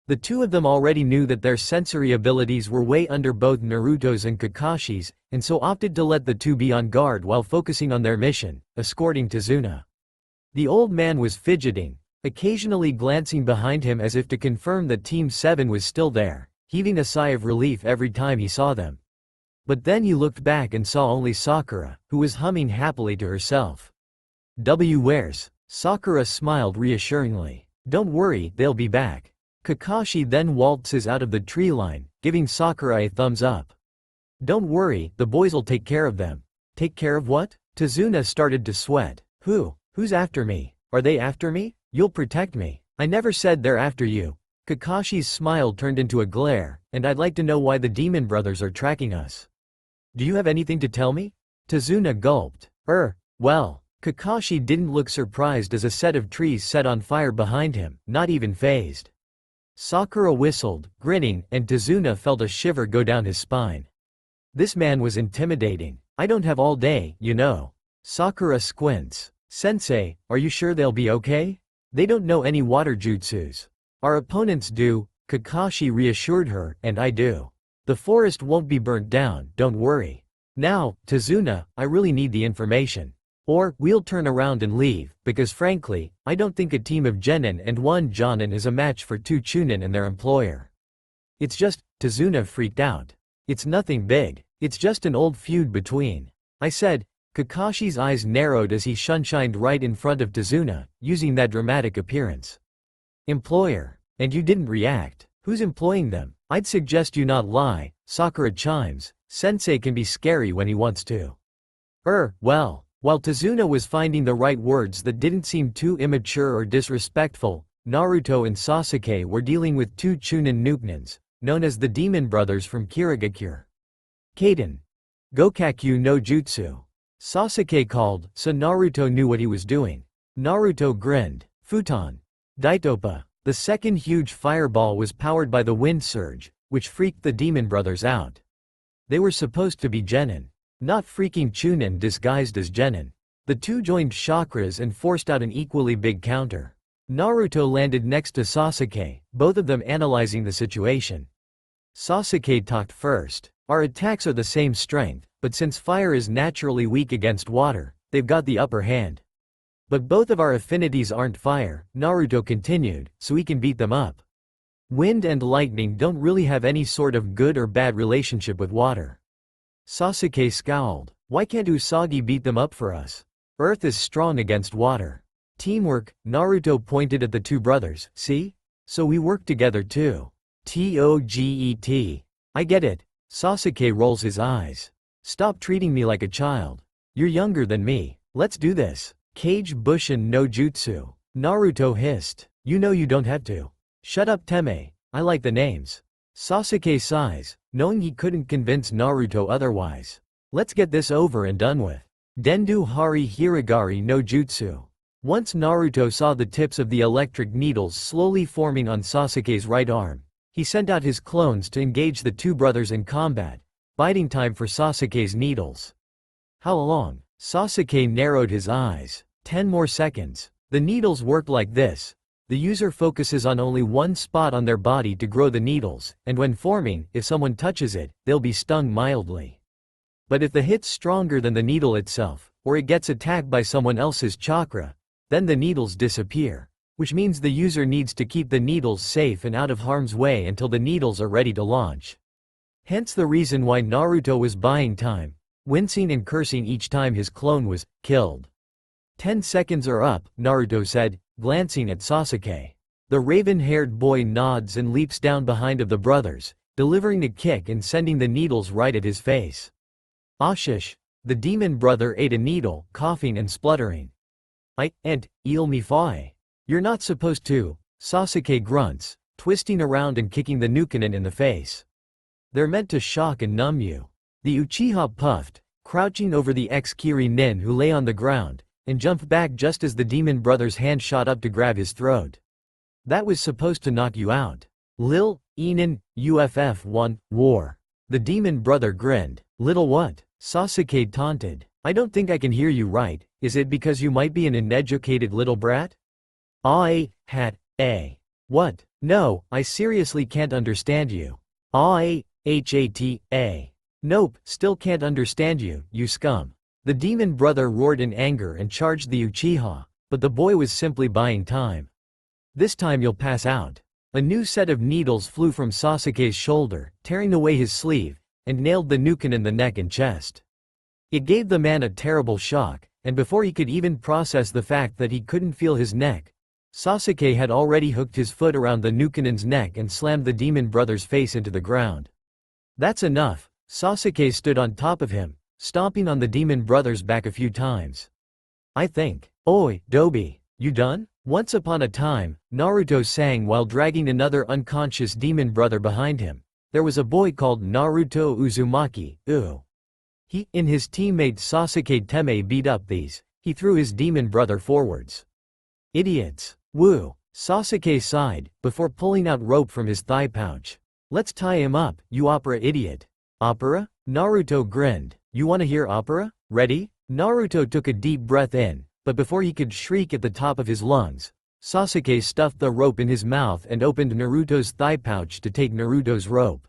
Speaker 1: The 2 of them already knew that their sensory abilities were way under both Naruto's and Kakashi's, and so opted to let the 2 be on guard while focusing on their mission, escorting Tazuna. The old man was fidgeting, occasionally glancing behind him as if to confirm that Team 7 was still there, heaving a sigh of relief every time he saw them. But then he looked back and saw only Sakura, who was humming happily to herself. Where's? Sakura smiled reassuringly. Don't worry, they'll be back. Kakashi then waltzes out of the tree line, giving Sakura a thumbs up. Don't worry, the boys'll take care of them. Take care of what? Tazuna started to sweat. Who's after me? Are they after me? You'll protect me. I never said they're after you. Kakashi's smile turned into a glare, and I'd like to know why the demon brothers are tracking us. Do you have anything to tell me? Tazuna gulped. Well. Kakashi didn't look surprised as a set of trees set on fire behind him, not even fazed. Sakura whistled, grinning, and Tazuna felt a shiver go down his spine. This man was intimidating. I don't have all day, you know. Sakura squints. Sensei, are you sure they'll be okay? They don't know any water jutsus. Our opponents do, Kakashi reassured her, and I do. The forest won't be burnt down, don't worry. Now, Tazuna, I really need the information. Or, we'll turn around and leave, because frankly, I don't think a team of Genin and one Jonin is a match for two Chunin and their employer. It's just, Tazuna freaked out. It's nothing big. It's just an old feud between. I said. Kakashi's eyes narrowed as he shunshined right in front of Tazuna, using that dramatic appearance. Employer. And you didn't react. Who's employing them? I'd suggest you not lie, Sakura chimes. Sensei can be scary when he wants to. Well. While Tazuna was finding the right words that didn't seem too immature or disrespectful, Naruto and Sasuke were dealing with two Chunin Nukenins, known as the Demon Brothers from Kirigakure. Kaden. Gokakyu no Jutsu. Sasuke called, so Naruto knew what he was doing. Naruto grinned. Futon. Daitopa. The second huge fireball was powered by the wind surge, which freaked the Demon Brothers out. They were supposed to be Genin. Not freaking Chunin disguised as Genin. The two joined chakras and forced out an equally big counter. Naruto landed next to Sasuke, both of them analyzing the situation. Sasuke talked first. Our attacks are the same strength, but since fire is naturally weak against water, they've got the upper hand. But both of our affinities aren't fire, Naruto continued, so we can beat them up. Wind and lightning don't really have any sort of good or bad relationship with water. Sasuke scowled. Why can't Usagi beat them up for us? Earth is strong against water. Teamwork, Naruto pointed at the two brothers, see? So we work together too. Toget. I get it. Sasuke rolls his eyes. Stop treating me like a child. You're younger than me. Let's do this. Kage Bushin no Jutsu. Naruto hissed. You know you don't have to. Shut up Teme. I like the names. Sasuke sighs, knowing he couldn't convince Naruto otherwise. Let's get this over and done with. Dendu Hari Hiragari no Jutsu. Once Naruto saw the tips of the electric needles slowly forming on Sasuke's right arm, he sent out his clones to engage the two brothers in combat, biding time for Sasuke's needles. How long? Sasuke narrowed his eyes. 10 more seconds. The needles work like this. The user focuses on only one spot on their body to grow the needles, and when forming, if someone touches it, they'll be stung mildly. But if the hit's stronger than the needle itself, or it gets attacked by someone else's chakra, then the needles disappear, which means the user needs to keep the needles safe and out of harm's way until the needles are ready to launch. Hence the reason why Naruto was buying time, wincing and cursing each time his clone was killed. 10 seconds are up, Naruto said, glancing at Sasuke. The raven-haired boy nods and leaps down behind of the brothers, delivering a kick and sending the needles right at his face. Ashish. The demon brother ate a needle, coughing and spluttering. Il mi fai. You're not supposed to, Sasuke grunts, twisting around and kicking the Nukenin in the face. They're meant to shock and numb you. The Uchiha puffed, crouching over the ex-Kiri nin who lay on the ground, and jumped back just as the demon brother's hand shot up to grab his throat. That was supposed to knock you out. Lil, Enin, UFF1, war. The demon brother grinned. Little what? Sasuke taunted. I don't think I can hear you right, is it because you might be an uneducated little brat? What? No, I seriously can't understand you. Nope, still can't understand you, you scum. The demon brother roared in anger and charged the Uchiha, but the boy was simply buying time. This time you'll pass out. A new set of needles flew from Sasuke's shoulder, tearing away his sleeve, and nailed the Nuken in the neck and chest. It gave the man a terrible shock, and before he could even process the fact that he couldn't feel his neck, Sasuke had already hooked his foot around the Nukanen's neck and slammed the demon brother's face into the ground. That's enough. Sasuke stood on top of him, stomping on the demon brother's back a few times. I think. Oi, Dobi, you done? Once upon a time, Naruto sang while dragging another unconscious demon brother behind him. There was a boy called Naruto Uzumaki. He and his teammate Sasuke Teme beat up these. He threw his demon brother forwards. Idiots. Woo. Sasuke sighed, before pulling out rope from his thigh pouch. Let's tie him up, you opera idiot. Opera? Naruto grinned. You wanna hear opera? Ready? Naruto took a deep breath in, but before he could shriek at the top of his lungs, Sasuke stuffed the rope in his mouth and opened Naruto's thigh pouch to take Naruto's rope.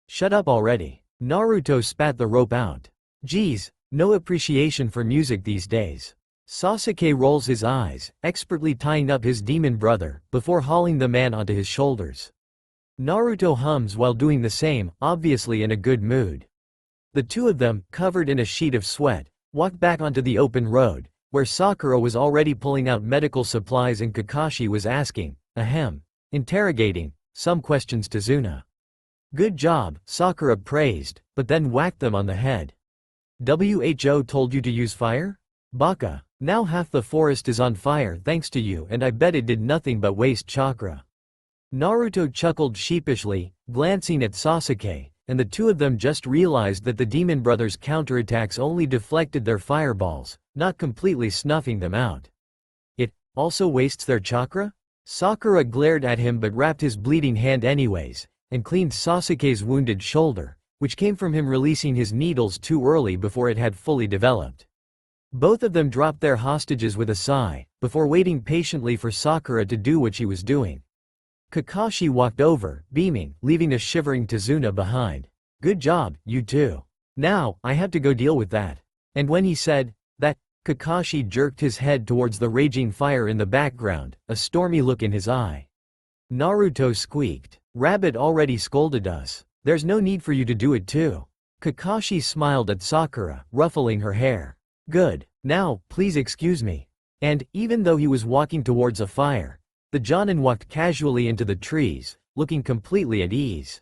Speaker 1: Shut up already. Naruto spat the rope out. Geez, no appreciation for music these days. Sasuke rolls his eyes, expertly tying up his demon brother, before hauling the man onto his shoulders. Naruto hums while doing the same, obviously in a good mood. The two of them, covered in a sheet of sweat, walked back onto the open road, where Sakura was already pulling out medical supplies and Kakashi was asking, interrogating, some questions to Zuna. Good job, Sakura praised, but then whacked them on the head. WHO told you to use fire? Baka. Now half the forest is on fire thanks to you and I bet it did nothing but waste chakra. Naruto chuckled sheepishly, glancing at Sasuke, and the two of them just realized that the demon brothers' counterattacks only deflected their fireballs, not completely snuffing them out. It also wastes their chakra? Sakura glared at him but wrapped his bleeding hand anyways, and cleaned Sasuke's wounded shoulder, which came from him releasing his needles too early before it had fully developed. Both of them dropped their hostages with a sigh, before waiting patiently for Sakura to do what she was doing. Kakashi walked over, beaming, leaving a shivering Tazuna behind. Good job, you two. Now, I have to go deal with that. And when he said that, Kakashi jerked his head towards the raging fire in the background, a stormy look in his eye. Naruto squeaked. Rabbit already scolded us. There's no need for you to do it too. Kakashi smiled at Sakura, ruffling her hair. Good. Now, please excuse me. And, even though he was walking towards a fire, the Jonin walked casually into the trees, looking completely at ease.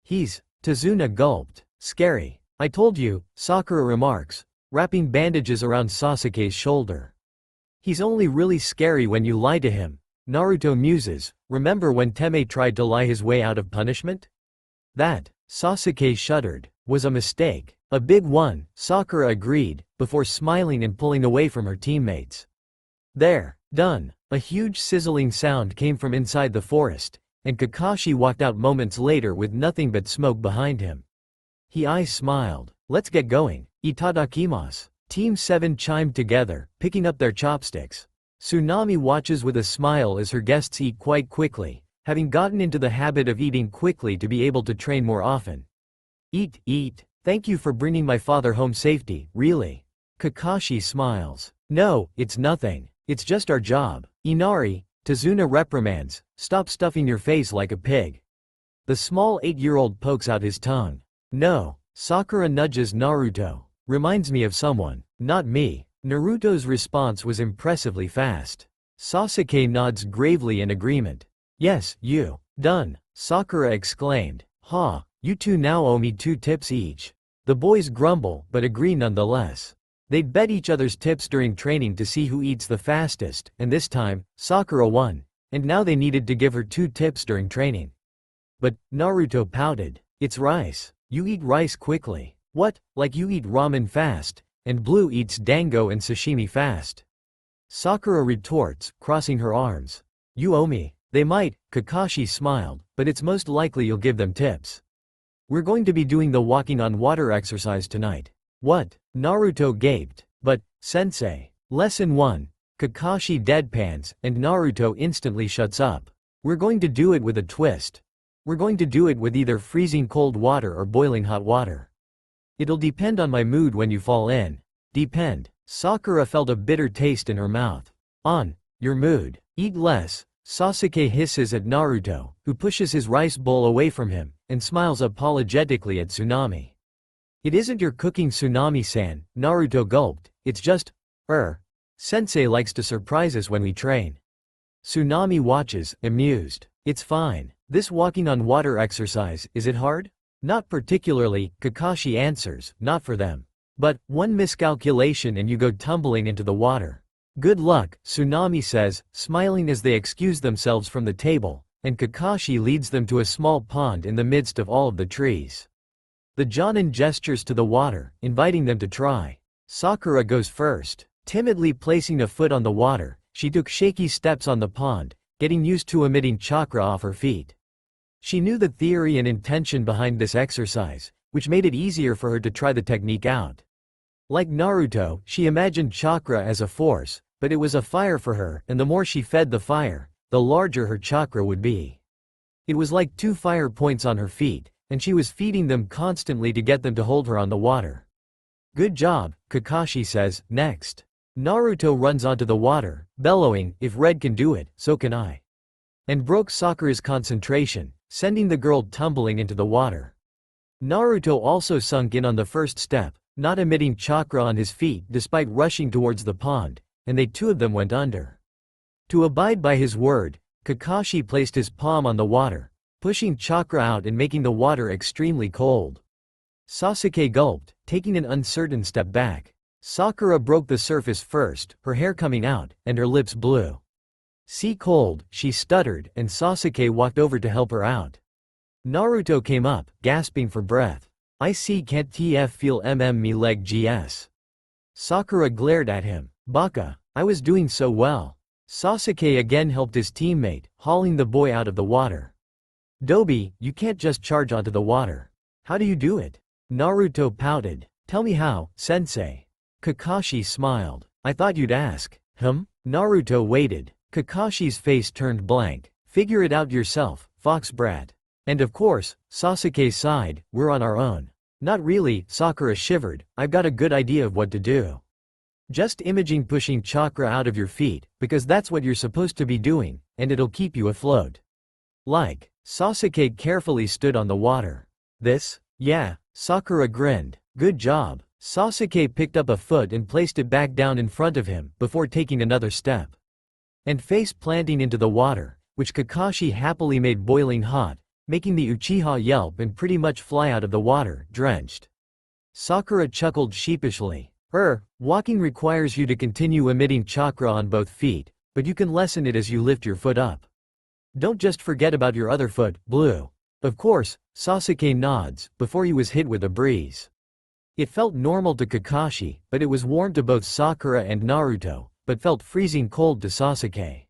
Speaker 1: Tazuna gulped. Scary. I told you, Sakura remarks, wrapping bandages around Sasuke's shoulder. He's only really scary when you lie to him. Naruto muses, remember when Teme tried to lie his way out of punishment? That, Sasuke shuddered, was a mistake. A big one, Sakura agreed, before smiling and pulling away from her teammates. There, done. A huge sizzling sound came from inside the forest, and Kakashi walked out moments later with nothing but smoke behind him. I smiled. Let's get going. Itadakimasu. Team 7 chimed together, picking up their chopsticks. Tsunami watches with a smile as her guests eat quite quickly, having gotten into the habit of eating quickly to be able to train more often. Eat. Thank you for bringing my father home safety, really. Kakashi smiles. No, it's nothing. It's just our job. Inari, Tazuna reprimands, stop stuffing your face like a pig. The small 8-year-old pokes out his tongue. No. Sakura nudges Naruto. Reminds me of someone. Not me. Naruto's response was impressively fast. Sasuke nods gravely in agreement. Yes, you. Done. Sakura exclaimed. You two now owe me 2 tips each. The boys grumble, but agree nonetheless. They'd bet each other's tips during training to see who eats the fastest, and this time, Sakura won, and now they needed to give her 2 tips during training. But, Naruto pouted. It's rice. You eat rice quickly. What, like you eat ramen fast, and Blue eats dango and sashimi fast? Sakura retorts, crossing her arms. You owe me. They might, Kakashi smiled, but it's most likely you'll give them tips. We're going to be doing the walking on water exercise tonight. What? Naruto gaped. But, sensei. Lesson 1. Kakashi deadpans, and Naruto instantly shuts up. We're going to do it with a twist. We're going to do it with either freezing cold water or boiling hot water. It'll depend on my mood when you fall in. Depend. Sakura felt a bitter taste in her mouth. On your mood. Eat less. Sasuke hisses at Naruto, who pushes his rice bowl away from him, and smiles apologetically at Tsunami. It isn't your cooking, Tsunami-san, Naruto gulped, it's just, Sensei likes to surprise us when we train. Tsunami watches, amused. It's fine. This walking on water exercise, is it hard? Not particularly, Kakashi answers, not for them. But, one miscalculation and you go tumbling into the water. Good luck, Tsunami says, smiling as they excuse themselves from the table, and Kakashi leads them to a small pond in the midst of all of the trees. The Jonin gestures to the water, inviting them to try. Sakura goes first. Timidly placing a foot on the water, she took shaky steps on the pond, getting used to emitting chakra off her feet. She knew the theory and intention behind this exercise, which made it easier for her to try the technique out. Like Naruto, she imagined chakra as a force, but it was a fire for her, and the more she fed the fire, the larger her chakra would be. It was like 2 fire points on her feet, and she was feeding them constantly to get them to hold her on the water. Good job, Kakashi says, next. Naruto runs onto the water, bellowing, if Red can do it, so can I. And broke Sakura's concentration, sending the girl tumbling into the water. Naruto also sunk in on the first step, not emitting chakra on his feet despite rushing towards the pond, and they 2 of them went under. To abide by his word, Kakashi placed his palm on the water, pushing chakra out and making the water extremely cold. Sasuke gulped, taking an uncertain step back. Sakura broke the surface first, her hair coming out, and her lips blue. See cold, she stuttered, and Sasuke walked over to help her out. Naruto came up, gasping for breath. I see can't tf feel me leg gs. Sakura glared at him. Baka, I was doing so well. Sasuke again helped his teammate, hauling the boy out of the water. Dobi, you can't just charge onto the water. How do you do it? Naruto pouted. Tell me how, sensei. Kakashi smiled. I thought you'd ask. Naruto waited. Kakashi's face turned blank. Figure it out yourself, fox brat. And of course, Sasuke sighed, we're on our own. Not really, Sakura shivered, I've got a good idea of what to do. Just imaging pushing chakra out of your feet, because that's what you're supposed to be doing, and it'll keep you afloat. Like, Sasuke carefully stood on the water. This? Yeah, Sakura grinned. Good job. Sasuke picked up a foot and placed it back down in front of him, before taking another step. And face planting into the water, which Kakashi happily made boiling hot, making the Uchiha yelp and pretty much fly out of the water, drenched. Sakura chuckled sheepishly. Walking requires you to continue emitting chakra on both feet, but you can lessen it as you lift your foot up. Don't just forget about your other foot, blue. Of course, Sasuke nods, before he was hit with a breeze. It felt normal to Kakashi, but it was warm to both Sakura and Naruto, but felt freezing cold to Sasuke.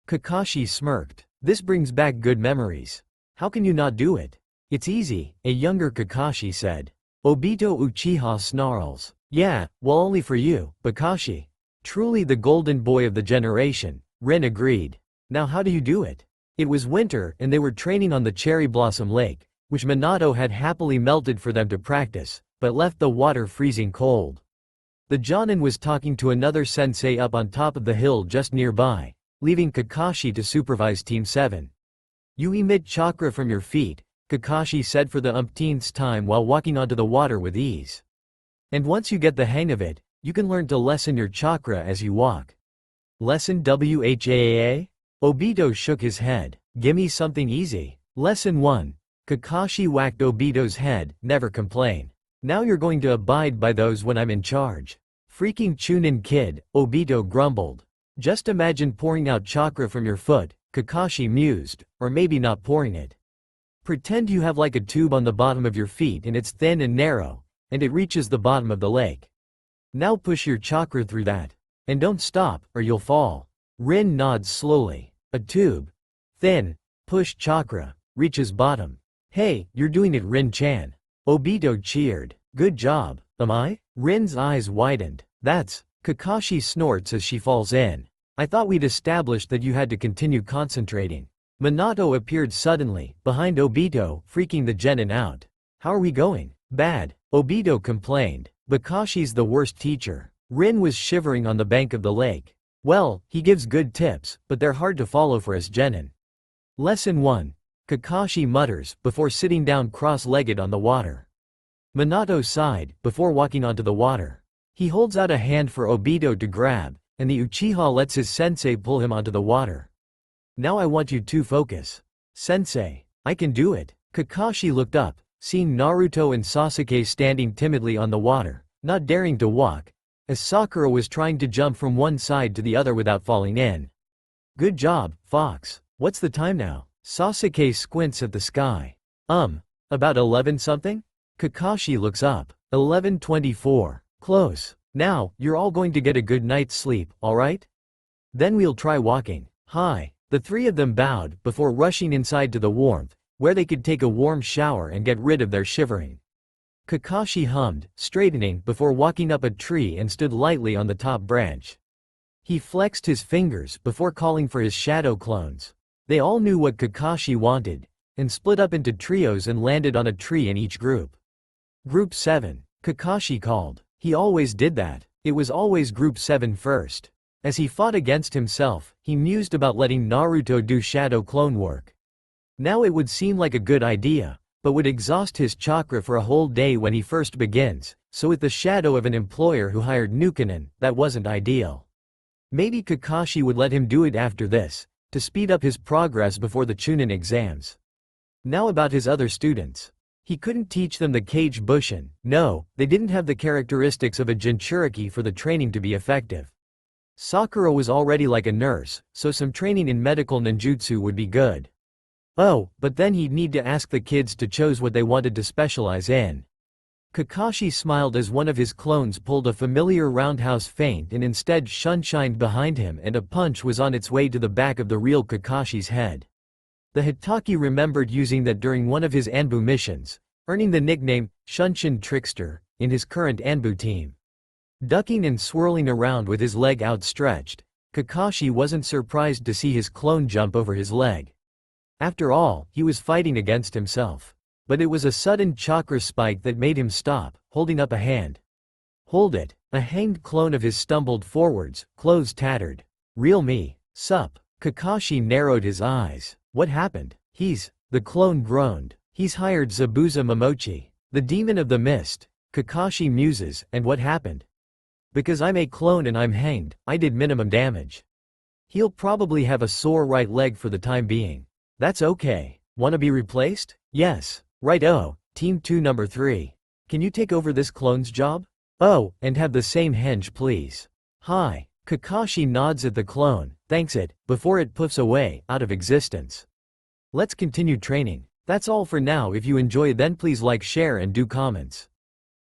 Speaker 1: Kakashi smirked. This brings back good memories. How can you not do it? It's easy, a younger Kakashi said. Obito Uchiha snarls. Yeah, well only for you, Kakashi. Truly the golden boy of the generation, Rin agreed. Now how do you do it? It was winter and they were training on the Cherry Blossom Lake, which Minato had happily melted for them to practice, but left the water freezing cold. The Jonin was talking to another sensei up on top of the hill just nearby, leaving Kakashi to supervise Team 7. You emit chakra from your feet, Kakashi said for the umpteenth time while walking onto the water with ease. And once you get the hang of it, you can learn to lessen your chakra as you walk. Lesson WHAA? Obito shook his head. Gimme something easy. Lesson 1. Kakashi whacked Obito's head, never complain. Now you're going to abide by those when I'm in charge. Freaking Chunin kid, Obito grumbled. Just imagine pouring out chakra from your foot, Kakashi mused, or maybe not pouring it. Pretend you have like a tube on the bottom of your feet and it's thin and narrow, and it reaches the bottom of the lake. Now push your chakra through that. And don't stop, or you'll fall. Rin nods slowly. A tube. Thin. Push chakra. Reaches bottom. Hey, you're doing it, Rin-chan. Obito cheered. Good job. Am I? Rin's eyes widened. That's. Kakashi snorts as she falls in. I thought we'd established that you had to continue concentrating. Minato appeared suddenly, behind Obito, freaking the genin out. How are we going? Bad. Obito complained. Kakashi's the worst teacher. Rin was shivering on the bank of the lake. Well, he gives good tips, but they're hard to follow for us genin. Lesson 1. Kakashi mutters, before sitting down cross-legged on the water. Minato sighed, before walking onto the water. He holds out a hand for Obito to grab, and the Uchiha lets his sensei pull him onto the water. Now I want you to focus. Sensei, I can do it. Kakashi looked up, seeing Naruto and Sasuke standing timidly on the water, not daring to walk, as Sakura was trying to jump from one side to the other without falling in. Good job, Fox. What's the time now? Sasuke squints at the sky. About 11 something? Kakashi looks up. 11:24. Close. Now, you're all going to get a good night's sleep, alright? Then we'll try walking. Hi. The three of them bowed before rushing inside to the warmth, where they could take a warm shower and get rid of their shivering. Kakashi hummed, straightening before walking up a tree and stood lightly on the top branch. He flexed his fingers before calling for his shadow clones. They all knew what Kakashi wanted, and split up into trios and landed on a tree in each group. Group 7, Kakashi called. He always did that. It was always Group 7 first. As he fought against himself, he mused about letting Naruto do shadow clone work. Now it would seem like a good idea, but would exhaust his chakra for a whole day when he first begins, so with the shadow of an employer who hired Nukanen, that wasn't ideal. Maybe Kakashi would let him do it after this, to speed up his progress before the Chunin exams. Now about his other students. He couldn't teach them the Kage Bushin. No, they didn't have the characteristics of a Jinchuriki for the training to be effective. Sakura was already like a nurse, so some training in medical ninjutsu would be good. Oh, but then he'd need to ask the kids to choose what they wanted to specialize in. Kakashi smiled as one of his clones pulled a familiar roundhouse feint and instead shunshined behind him and a punch was on its way to the back of the real Kakashi's head. The Hitaki remembered using that during one of his Anbu missions, earning the nickname, Shunshin Trickster, in his current Anbu team. Ducking and swirling around with his leg outstretched, Kakashi wasn't surprised to see his clone jump over his leg. After all, he was fighting against himself. But it was a sudden chakra spike that made him stop, holding up a hand. Hold it. A hanged clone of his stumbled forwards, clothes tattered. Real me. Sup. Kakashi narrowed his eyes. What happened? The clone groaned. He's hired Zabuza Momochi, the demon of the mist. Kakashi muses, and what happened? Because I'm a clone and I'm hanged, I did minimum damage. He'll probably have a sore right leg for the time being. That's okay. Wanna be replaced? Yes. Right-o, Team 2 Number 3. Can you take over this clone's job? Oh, and have the same henge please. Hi. Kakashi nods at the clone, thanks it, before it puffs away, out of existence. Let's continue training. That's all for now. If you enjoy then please like, share and do comments.